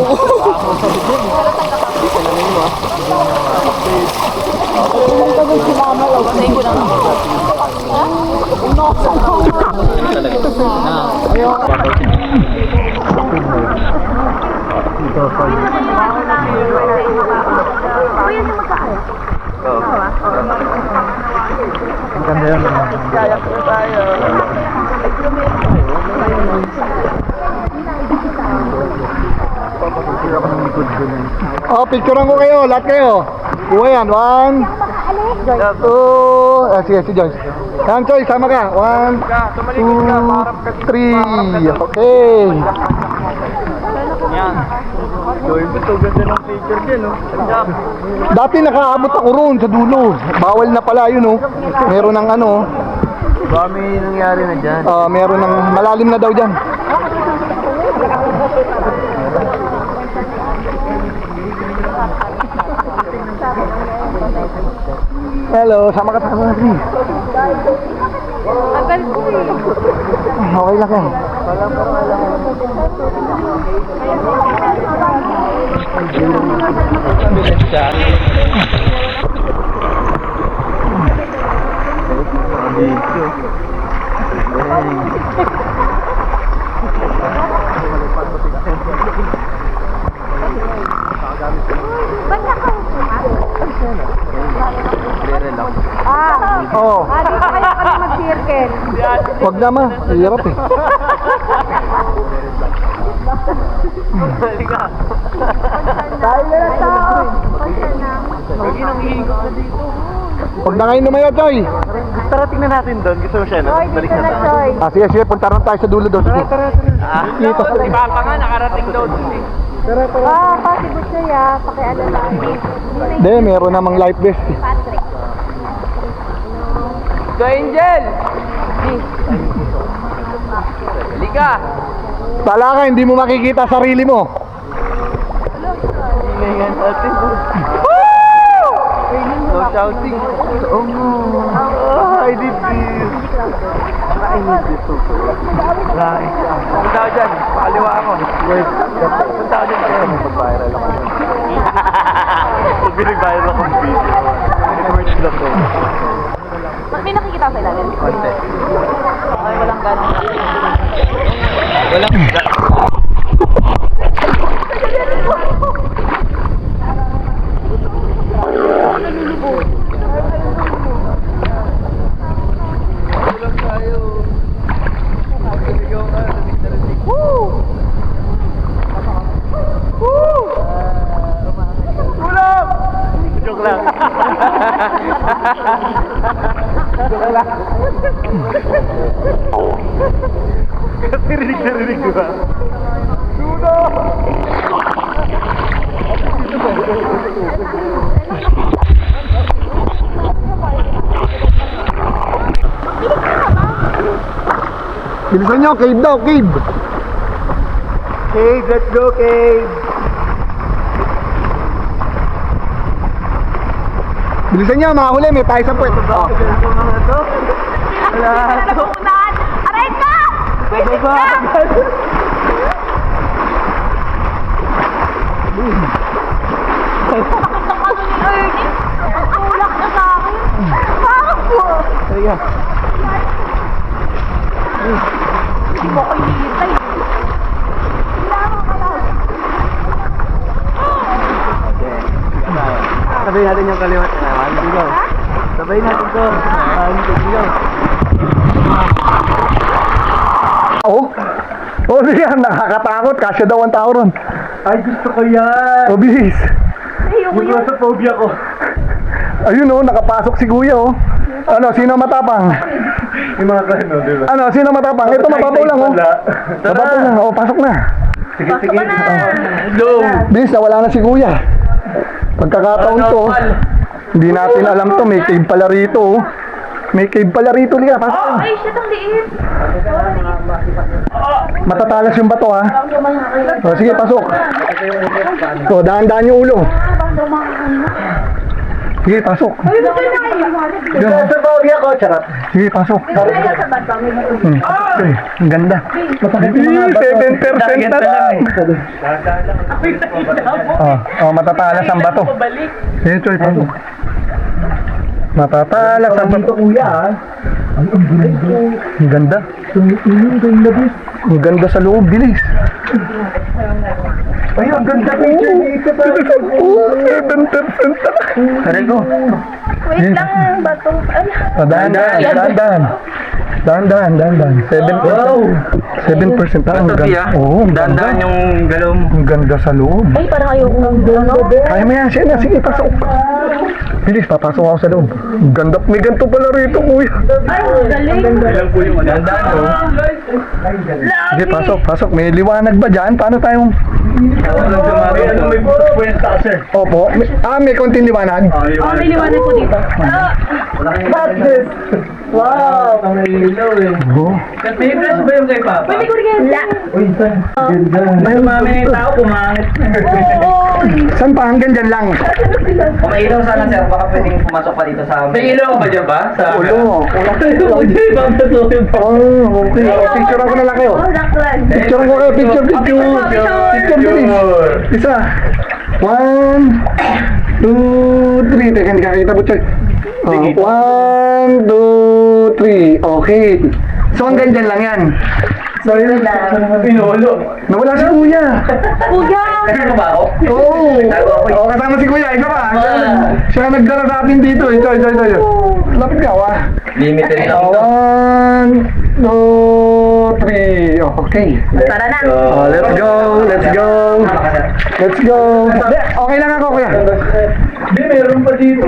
Oh, picturean ko kayo, lahat kayo. Kuha yan, 1, 2, sige, si Joyce. Yan, Joyce, sama ka. 1, 2, 3, okay. Dati nakaabot ako roon sa dulo. Bawal na pala yun, oh. Meron ng ano. Ba, may nangyari na dyan. Meron ng malalim na daw dyan. Hello, sama ka natin. Tagal ko eh. Okay lang yan. Oo. Dito kayo kami mag-circle. Wag na ma, hirap eh. Huwag na kayo lumayo, Choy. Tara, tingnan natin doon. Gusto mo siya, no? Balik na tayo. Sige, sige, punta rin tayo sa dulo doon. Sige. Dito. Si Papa nga, nakarating daw dun eh. Pasibot siya ya. Pakialam lang. Hindi, meron namang life vest eh. Patrick. So, Angel! Halika! Tala ka, hindi mo makikita sarili mo. Hinahingan natin. No shouting. Oh no. I did this. I need this too. Right. Punta ko dyan, pakaliwa ako. Punta ko dyan. Mag-viral ako. Mag-viral ako ng video. Words lang to. May nakikita sa ilalim. Konti. Ay, walang ganun. Joke lang. Joke lang. Kasi rinig na rinig, di ba? Bilisan nyo, cave daw, cave. Cave, let's go, Cave! Bilisan nyo, mga huli, may tayo sa puwet. Oh. Aray ka! Tulak na sa akin. Bakit po? Hindi mo ko hinihintay. Sabay natin yung kaliwat. Dito. Sabay natin to. Dito. Oh, oh, yan, nakakatakot. Kasya daw ang tao ron. Ay, gusto ko yan! O, bilis. Yung claustrophobia ko. Ayun oh, nakapasok si kuya oh. Ano, sino matapang? Yung mga kano, di ba? Ano, sino matapang? Ito, mababaw lang oh. Mababaw lang, oh, pasok na. Sige, sige. Bilis, nawala na si kuya. Pagkakataon to, hindi natin alam to, may cave pala rito oh. May cave pala rito, liga, pasok na. Ay, shit, ang liit. Matatalas yung bato ha. O, sige, pasok. O, daan-daan yung ulo. Sige, pasok. Claustrophobia ko, charot. Sige, pasok. Okay, ang ganda. 7% na lang. Oh, matatalas ang bato. Sige, Choy, pasok. Matatalas ang bato. Kuya, Ang ganda. Ang ganda sa loob, bilis. ay, ang ganda picture ni Ika pa. 7%. Aray ko. Wait lang, bato. Ay, Dahan-dahan. 7%. Ang ganda. Oo, ang ganda. yung galom. Ang ganda sa loob. ay, parang ayoko ng ano. Kaya mo yan, siya na. Sige, pasok. Bilis, papasok ako sa loob. Ang ganda. May ganito pala rito, kuya. Ay, galing. Ilang po yung ganda, no? Sige, pasok. May liwanag ba dyan? Paano tayo? May kwenta, sir. Opo. May konting liwanag. Oh, may liwanag po dito. Wow! Ang ilaw eh. Oh. May flash ba yung kay Papa? May kuryente. May mami tao pumangit. Oo. Saan pa? Hanggang dyan lang. Kung may ilaw sana sir, baka pwedeng pumasok pa dito sa amin. May ilaw ba dyan ba? Sa Ulo. Hindi, bang pasukin pa. Oh, okay. Picture ako na lang kayo. Oh, laklan. Picture ko kayo. Picture. Picture, bilis. Isa. 1, 2, 3. Teka, hindi kakita po, Choy. 1, 2, 3. Okay. So, hanggang dyan lang yan. Sorry na. Pinulo. Nawala si kuya. Kuya. Ano ba ako? Oo. Oo, kasama si kuya. Ikaw ba? Siya nagdala sa atin dito. Ito. Lapit ka, wa. Limited na ako. 1, 2, 3. Okay. Tara na. Oh, let's go. Hindi, okay lang ako, kuya. Hindi, meron pa dito.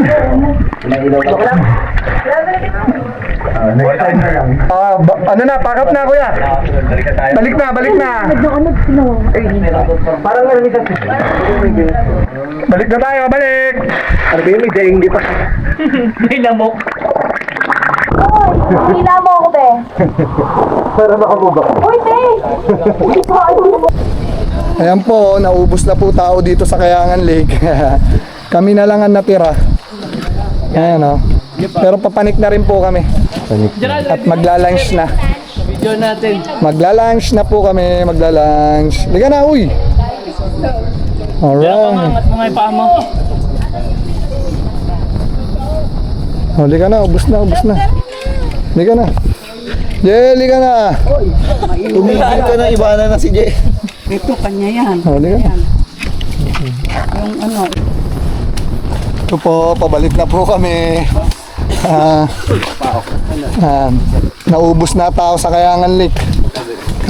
Ano na, pakap na, kuya. Balik na. Parang alam isa. Balik na tayo, balik. Ano ba yun? May dainggi pa. May lamok. Hila mo ako, be. Para makabubak. Uy, be. Ayan po, naubos na po tao dito sa Kayangan Lake. Kami na lang ang natira. Ayan o. Pero papanik na rin po kami. At magla-lunch na. Video natin. Magla-lunch na po kami, Liga na, uy! Alright. Angat mo nga yung paa mo. Oh, liga na, ubus na. Liga na. Jay, liga na. Tumigil ka na, ibanan na si Jay. Ito, kanya yan. Oh, liga na. Yung ano. Ito po, pabalik na po kami. Naubos na tao sa Kayangan Lake.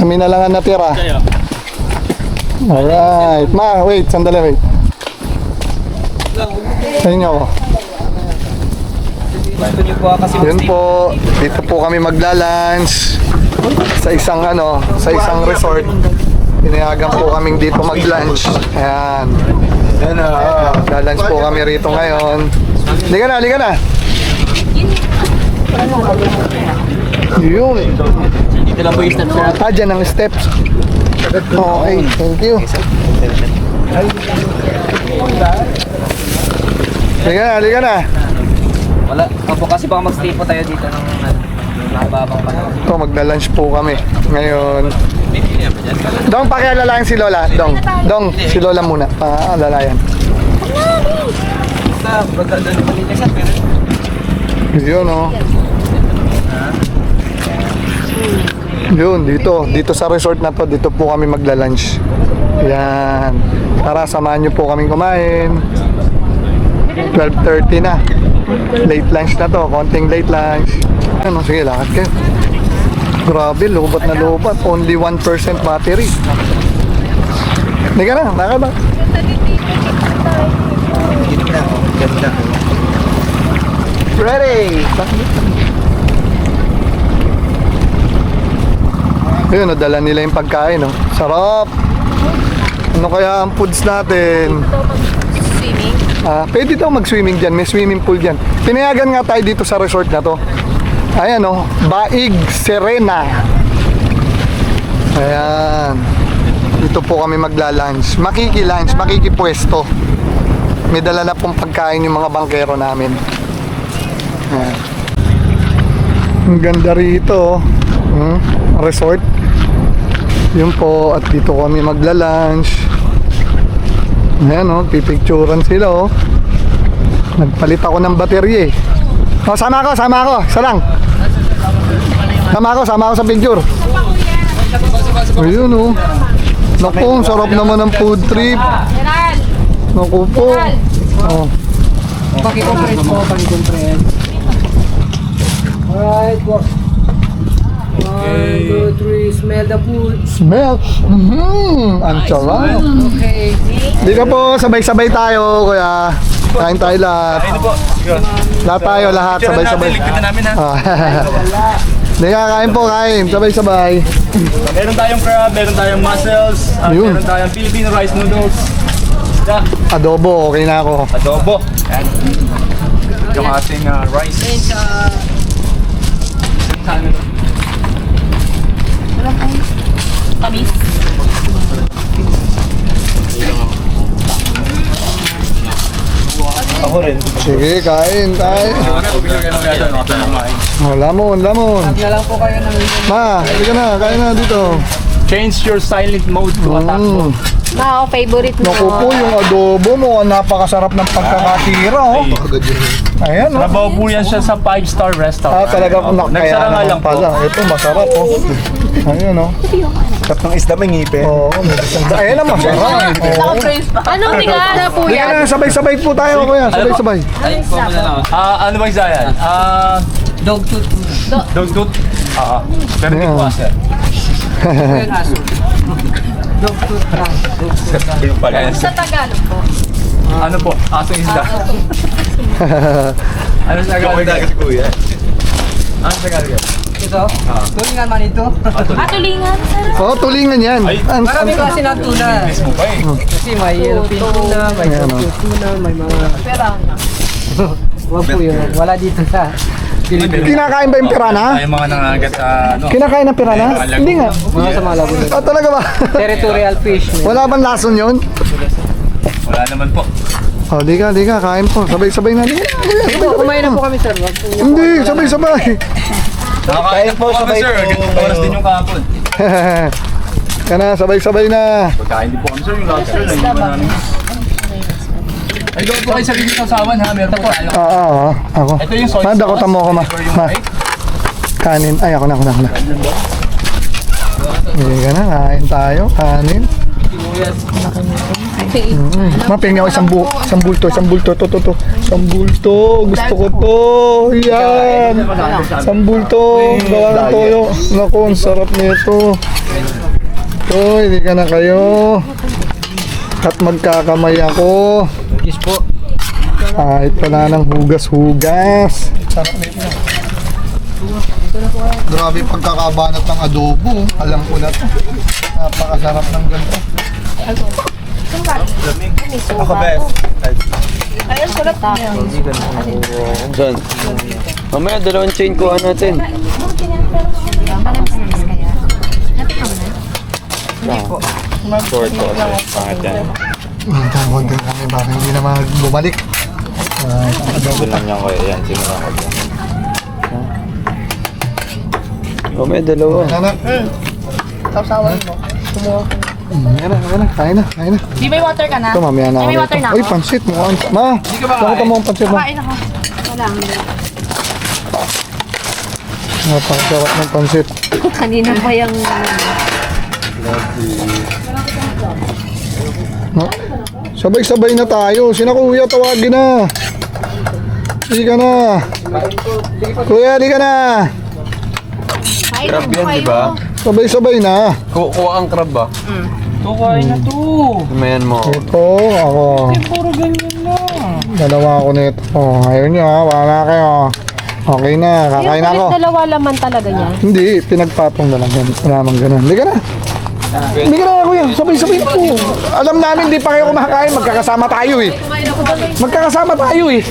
Kami na lang ang natira. Alright. Wait, sandali. Sa inyo ako. Gusto niyo po kasi Yun po, dito po kami magla-lunch. sa isang resort. Pinayagan po kaming dito mag-lunch. Ayan. Lalunch po kami rito ngayon. Liga na. Yun. Dito lang po yung steps sir. Dyan ang steps. Okay, thank you. Liga na. Wala. Opo, kasi baka mag-stay po tayo dito ng mababang panahon. Ito, magla-lunch po kami ngayon. Dong, pakialalayan si Lola. Dong, si Lola muna. Paalalayan. Yun, oh. Yun, dito sa resort na to, dito po kami magla-lunch. Yan. Tara, samahan nyo po kaming kumain. 12:30 na. Late lunch na to, konting late lunch. Ano, sige, lakad kayo. Grabe, lobat na lobat. Only 1% battery. Hindi ka na, lakad na. Ready! Ayun, nadala nila yung pagkain, no? Sarap! Ano kaya ang foods natin? Swimming. Pwede daw mag-swimming dyan. May swimming pool dyan. Pinayagan nga tayo dito sa resort na to. Ayan, oh. Baig Serena. Ayan. Dito po kami magla-lunch. Makiki-lunch, makikipwesto. May dala na pong pagkain yung mga bangkero namin. Ayan. Ang ganda rito, oh. Resort. Yun po, at dito kami magla-lunch. Ayan, oh, pipicturan sila, oh. Nagpalit ako ng baterya, eh. Oh, sama ako. Isa lang. Sama ako sa picture. Ayun, oh. Naku, ang sarap naman ng food trip. Naku po. Oh. Paki-compress po, paki-compress. Alright, go. 1, 2, 3, smell the food. Smell. Ang sarap. Okay. Di ka po, sabay-sabay tayo, kuya. Kain tayo lahat. Lahat, sabay-sabay. Di ka, kain po, kain. Sabay-sabay. Meron tayong crab, meron tayong mussels, Yun. meron tayong Filipino rice noodles, Adobo, okay na ako. adobo, and yung ating rice. Tamis. Ako rin. Sige, kain. Oh, lamon. Kaya lang po kayo ng Ma, hindi ka na, kain na dito. Change your silent mode to attack mode. Mao, favorite mo. Naku po, yung adobo mo, napakasarap ng pagkakatira, oh. Ayan, oh. Trabaho po yan siya sa 5-star restaurant. Talaga po, kaya Nagsara nga naman lang po. pala. Ito, masarap, oh. Ayun, oh. Sarap ng isda, may ngipin. Oo, ayun naman, masarap. Oo. Anong tingala po Hindi ka yan? na, sabay-sabay po tayo, kuya. Sabay-sabay. Ano ba isa yan? dog tooth. Dog tooth? Pero hindi ko sir. Yun, aso. Dog tooth lang. Yung pala yan. Sa Tagalog po. Ano po? Asong isda. Ano sa Tagalog? Kasi kuya. Ano sa Tagalog? Ito? Tulingan man ito. Tulingan, sarap. Oo, tulingan yan. Ay, Marami kasi ng tuna. Mismo pa eh. Kasi may yellowfin tuna, may Ayan, dog tooth tuna, may mga... Pero, Wag po yun. Wala dito sa Pilipinas. Kinakain ba yung pirana? Ay, mga nangagat sa ano. Kinakain ng pirana? Hindi nga. Mga sa mga labo. Talaga ba? Territorial fish. Wala bang lason yun? Wala naman po. Oh, di ka, kain po. Sabay-sabay na. Di ka, Kumain na po kami sir. Wag po niyo. Hindi, sabay-sabay. Nakakain po kami sir. Ganitong oras din yung kahapon. Kana, sabay-sabay na. Pagkain din po kami sir. Yung lobster na hindi namin. Ay, doon po kayo sa rin sa sawan ha. Meron po tayo. Oo, ako. Ito yung soy Ma, sauce. dakotan mo ako, ma. Ma. Kanin. Ay, ako na. Hindi ka na, kain tayo. Kanin. Mapingi ako isang bulto. To. Isang bulto. Gusto ko to. Yan. Isang bulto. Gawa ng toyo. Naku, ang sarap nito. To, hindi ka na kayo. At magkakamay ako. Yes po. Kahit wala ng hugas-hugas. Sarap nito. Grabe yung pagkakabanat ng adobo. Alam ko na to. Napakasarap ng ganito. Ako best. Saan? Mamaya, dalawang chain kuha natin. Short ko. Pangit yan. Konting kami baka hindi naman bumalik. Ito lang yan ko. Yan, simulan ko. Mamaya, dalawa. Anak. Sausawan mo. Yan na. Kain na. Di may water ka na? Ito, mamaya na ako. May water na Uy, ako. pansit mo. Ma, bakit mo ang pansit mo? Kain ako. Wala. Napakasarap ng pansit. Kanina pa yung... No? Sabay-sabay na tayo. Sina kuya, tawagin na. Hindi ka na. Kuya, hindi ka na. Crab yan, di ba? Sabay-sabay na. Kuha ang crab ba? Tukain na to. Mayan mo. Ito, ako. Puro ganyan lang. Dalawa ako nito. Ayaw nyo ha, wala kayo. Okay na, kakain na ako. dalawa laman talaga niya. Hindi, pinagpatong na lang yan. Wala namang ganun. Hindi ka na. Hindi ka na kuya, sabay-sabay na po. Alam namin, di pa kayo kumakain. Magkakasama tayo eh. Magkakasama tayo eh.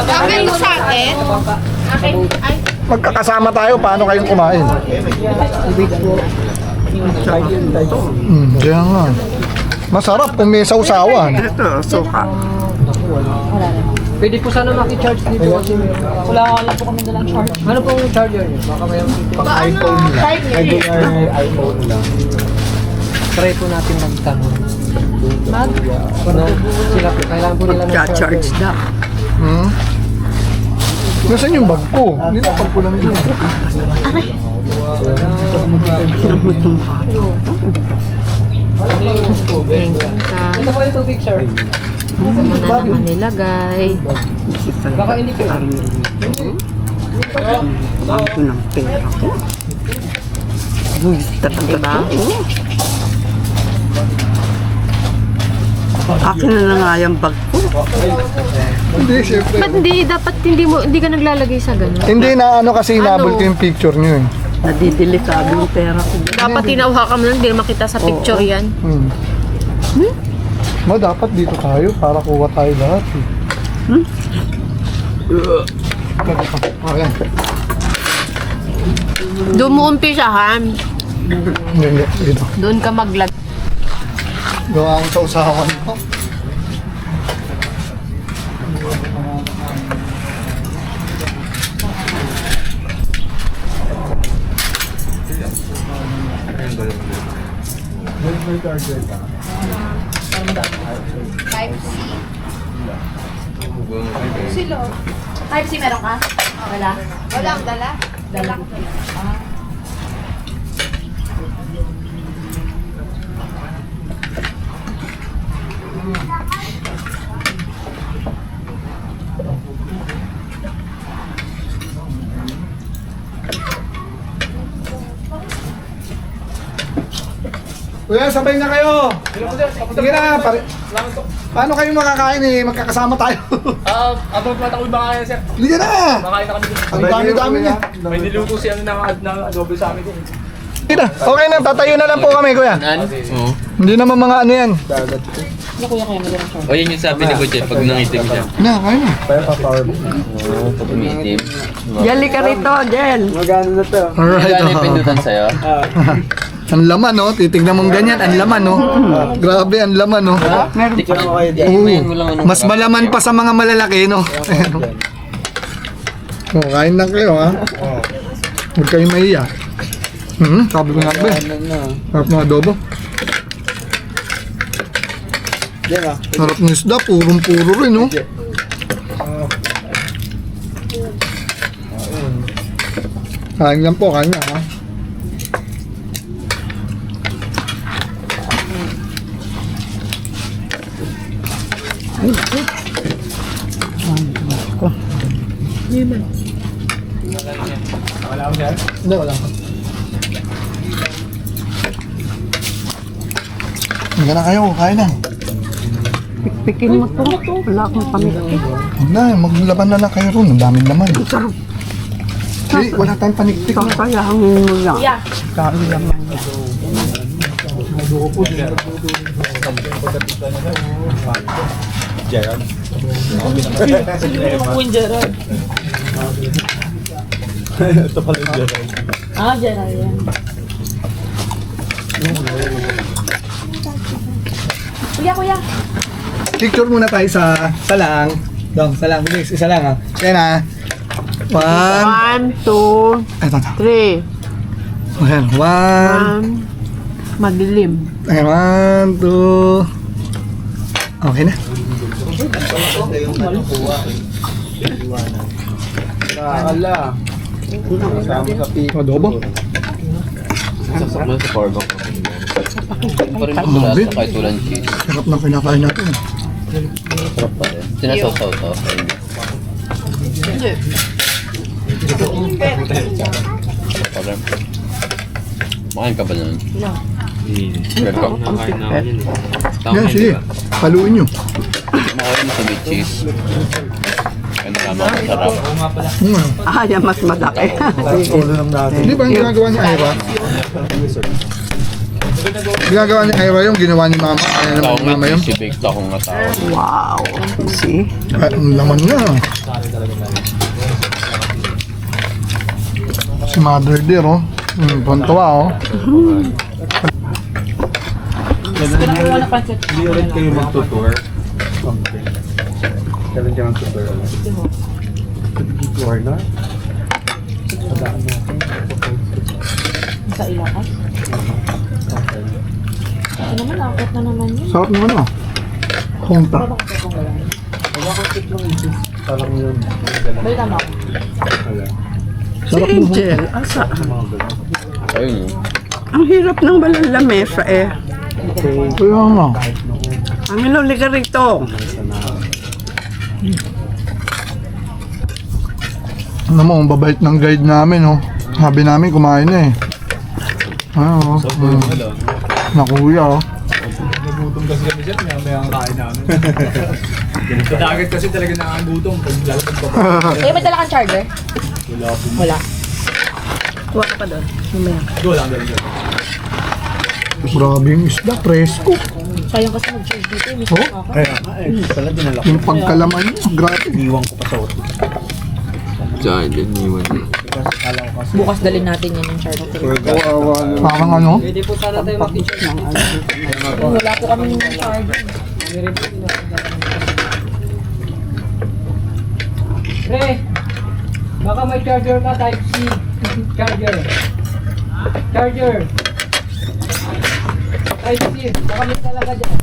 Akin mo sa akin? Magkakasama tayo, paano kayong kumain? Diyan nga. Masarap kung may sausawan. Pwede po sana maki-charge dito kasi wala po kami dalang charge. Ano po yung charger niyo? Baka may iPhone lang. try po natin magtanong. Sila po, kailangan po nila ng charge daw. Hmm? Nasaan yung bag ko? Hindi na bag ko lang yun. Ito po yung tubig, sir. Muna naman nilagay. Baka hindi po. Diba? Akin na lang nga yung bag ko. Hindi, syempre. Ba't dapat hindi ka naglalagay sa ganun? Hindi na ano kasi inabot ko yung picture nyo eh. Nadidelikado yung pera ko. Dapat tinawhakan mo lang, hindi makita sa picture yan. Ma, dapat dito tayo para kuha tayo lahat eh. Ayan. Doon mo umpisahan. Hindi, dito. Doon ka maglag. Gawa ang sausawan mo. Type C meron ka? Wala. Wala ang dala? Dala ko. Kuya, sabay na kayo. Sige na, paano kayo makakain eh? Magkakasama tayo. Abang mata ko baka yan, sir. Hindi ka na. Makain na kami dito. Ang dami-dami niya. May niluto siya ng adobo sa amin din. Sige na. Okay na, tatayo na lang po kami, kuya. Hindi naman mga ano yan. O yun yung sabi ni Kuya, pag nangitim siya. Na, kain na. Pag umiitim. Yali ka rito, Jen. Alright. Ano yung pindutan sa'yo? Ang laman, no? Titignan mong ganyan, ang laman, no? Grabe, ang laman, no? Tikmayin mo lang anong Mas malaman pa sa mga malalaki, no? Oh, kain lang kayo, ha? Huwag kayong mahiya. Sabi ko nga ba? Sarap ng adobo. Sarap ng isda, purong-puro rin, no? Kain lang po, kain lang, ha? Hindi, wala pa. Hindi na kayo, kain na. Pikin mo to. Wala akong pamilya. Huwag na, maglaban na lang kayo ron. Ang daming laman. Hindi, wala tayong paniktik. Kakayangin mo lang. Yeah. Kain naman yan. Ah, Gerald yan. Kuya. Picture muna tayo sa lang. Dong, sa lang. Bilis, isa lang ha. Kaya na. 1. 1, 2, Ito. 3. Ayan, 1. Madilim. Ayan, 1, 2. Okay na. Adobo. Sasakman sa powerbank. Pa rin ang Grabe. tulasa kahit walang cheese. Sarap ng pinakain natin. Sarap pa rin. Sinasaw-saw to. Pa rin. Makain ka ba nun? No. Red ka? Yan, sige. Paluin nyo. Makain mo sa may cheese. Ano naman masarap. Yan mas malaki. Hindi ba yung ginagawa ni Ira? Ginagawa ni Ira yung ginawa ni Mama. Kaya naman Tao ni Mama nga yung. cheesy baked ako nga tao. Wow. See? Ay, ang laman na. Si Mother dear, oh. Pantawa, oh. Hindi ulit kayo magtutour. Kailan kayo magtutour? Tour na? Sa Ilocos. Ito naman, akot na naman yun. Sarap naman, oh. Honta. Parang yun. Balita mo. Si Angel, asa? Ayun. Ang hirap ng walang lamesa eh. Kaya nga. Ang iluli ka rito. Ano mo, ang babait ng guide namin, oh. Sabi namin, kumain na eh. Ano, oh. Na kuya, oh. Nagutom kasi kami dyan, may ang kain namin. Sa dagat kasi talaga nakagutom pag lalabag pa pa. Eh, may dala kang charger? Wala. Kuha ka pa doon. Mamaya. Doon lang doon. Grabe yung isda, presko. Sayang kasi mag-charge dito. May Oh, saka ka. Kaya nga eh. Pala dinala ko. yung pagkalaman niya, grabe. Iwan ko pa sa hotel. Diyan, din iwan. Bukas dalhin natin yan yung charger. Parang ano, Pwede po sana tayo mag-teacher. Wala po kami yung charger. Pre, baka may charger ka, type C. Charger. Charger. Type C. Baka may talaga dyan.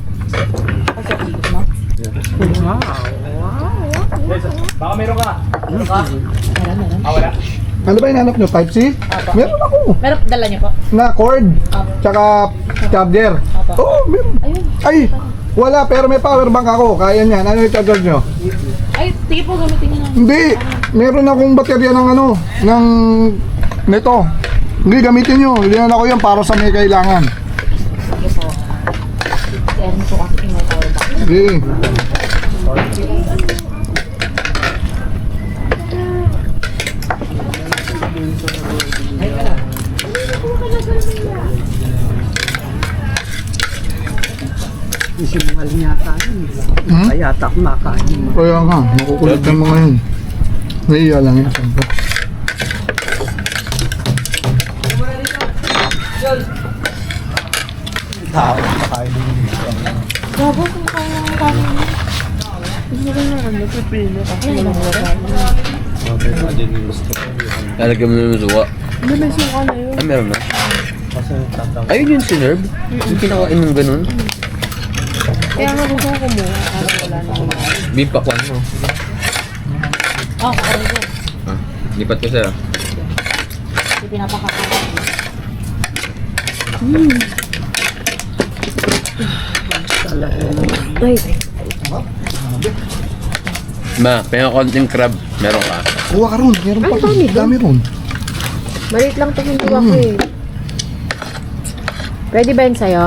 Baka meron ka. Meron. Wala. ano ba hinanap nyo? Type C? Meron ako. Meron, dala niyo po. Na cord, tsaka charger. Oo, oh, meron. Ayun. Ay, wala, pero may power bank ako. Kaya niyan. Ano yung charger nyo? Ay, sige po, gamitin niyo na. Hindi. Meron akong baterya ng ano, ng nito. Hindi, gamitin nyo. Hindi ko yan para sa may kailangan. Sige po. Kaya mo po kasi may power bank. Sige. Isimuhal yata yun. Kaya yata kumakain mo. Kaya nga, makukulit ng mga yun. Naiya lang yun. Siyempre. Gabo, kung kaya ang kanin niyo. Gusto ko na ano, pipino kasi walang Lalagyan mo na yung suwa. Hindi, may suka na yun. Ah, meron na. Ayun yung sinerb. Yung kinakain ng ganun. Kaya nga gusto ko mo. Wala na ako. Beef pakwan mo. Kakaroon ko. Ah, lipat ko sa'yo. Hindi pinapakakaroon. Ay, Ma, may konting crab. Meron ka. Kuha ka ron. Meron pa. Dami ron. maliit lang ito hindi ako eh. Pwede ba yun sa'yo?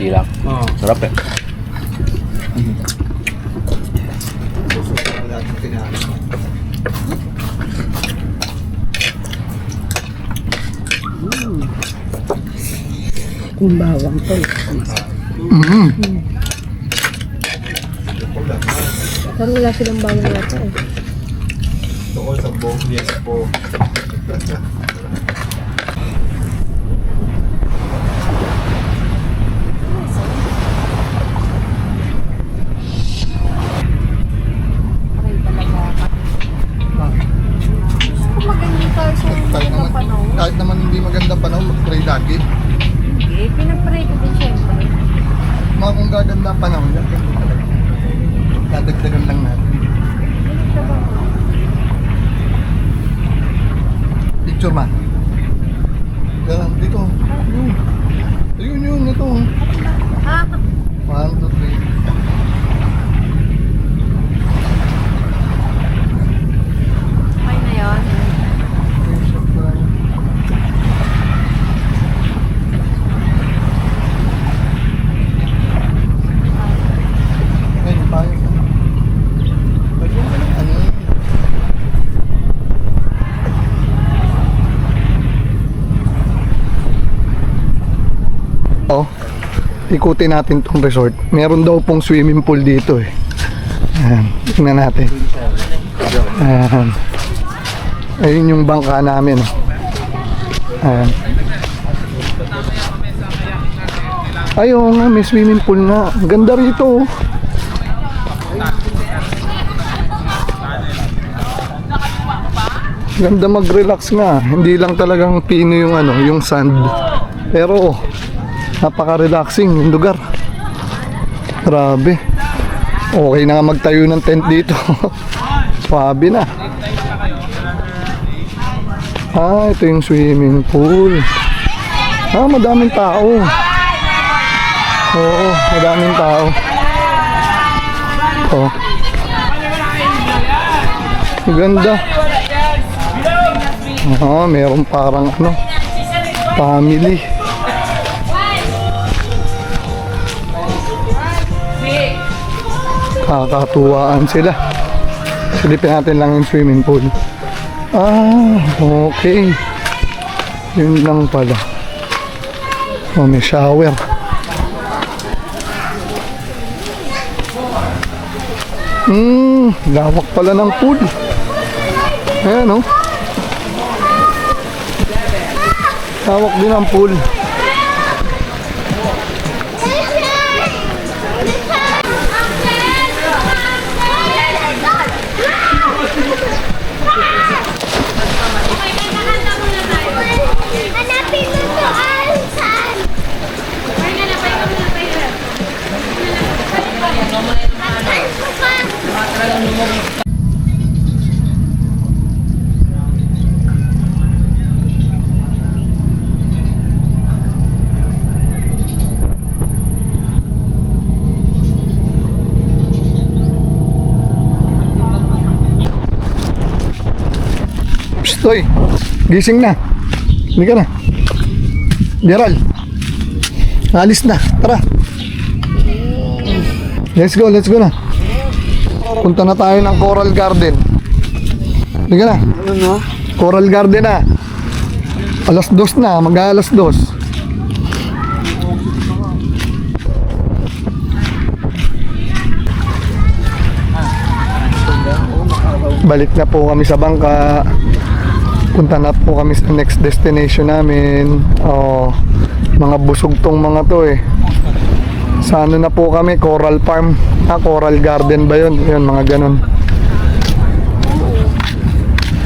konti lang. Sarap eh. Kung bawang to. Pero wala silang bawang yata eh. Kahit naman hindi magandang panahon, mag-pray lagi. Eh, pinag-pray ko din syempre. Mga kung gaganda ang panahon, yan ganun talaga. Dadagdagan lang natin. Picture man. Yan, dito. Ayun, ito. Ah, 1, 2, 3. okay na yun. Ayun, tayo. Ano? Oh, ikutin natin tong resort. Meron daw pong swimming pool dito eh. Ayan, tingnan natin. Ayan. Ayun yung bangka namin. Ayan. Ayun nga, may swimming pool na. Ganda rito. Oh. Ganda mag-relax nga. Hindi lang talagang pino yung ano, yung sand. Pero napaka-relaxing yung lugar. Grabe. Okay na nga magtayo ng tent dito. Swabe na. Ah, ito yung swimming pool. Ah, madaming tao. Oo, madaming tao. Oh. Ganda. Ah, meron parang ano, family. Kakatuwaan sila. Silipin natin lang yung swimming pool. Ah, okay. Yun lang pala. Oh, may shower. Lawak pala ng pool. Ayan, oh. Lawak din ang pool. Hanapin mo to, Alsan! Toy, gising na. Hindi ka na. Gerald, alis na. Tara. Let's go na. Punta na tayo ng Coral Garden. Hindi ka na. Coral Garden na. 2:00 na, mag-alas 2. Balik na po kami sa bangka. Punta na po kami sa next destination namin. Oh, mga busog tong mga to eh. Sa ano na po kami, Coral Farm. Coral Garden ba yun? Yun, mga ganun.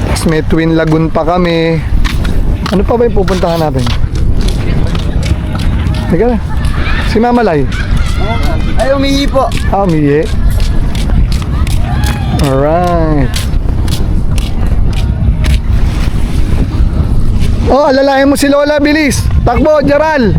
Tapos may Twin Lagoon pa kami. Ano pa ba yung pupuntahan natin? Teka na. Si Mamalay. Ay, umihi po. Umihi. Alright. Oh, alalayan mo si Lola, bilis. Takbo, Gerald.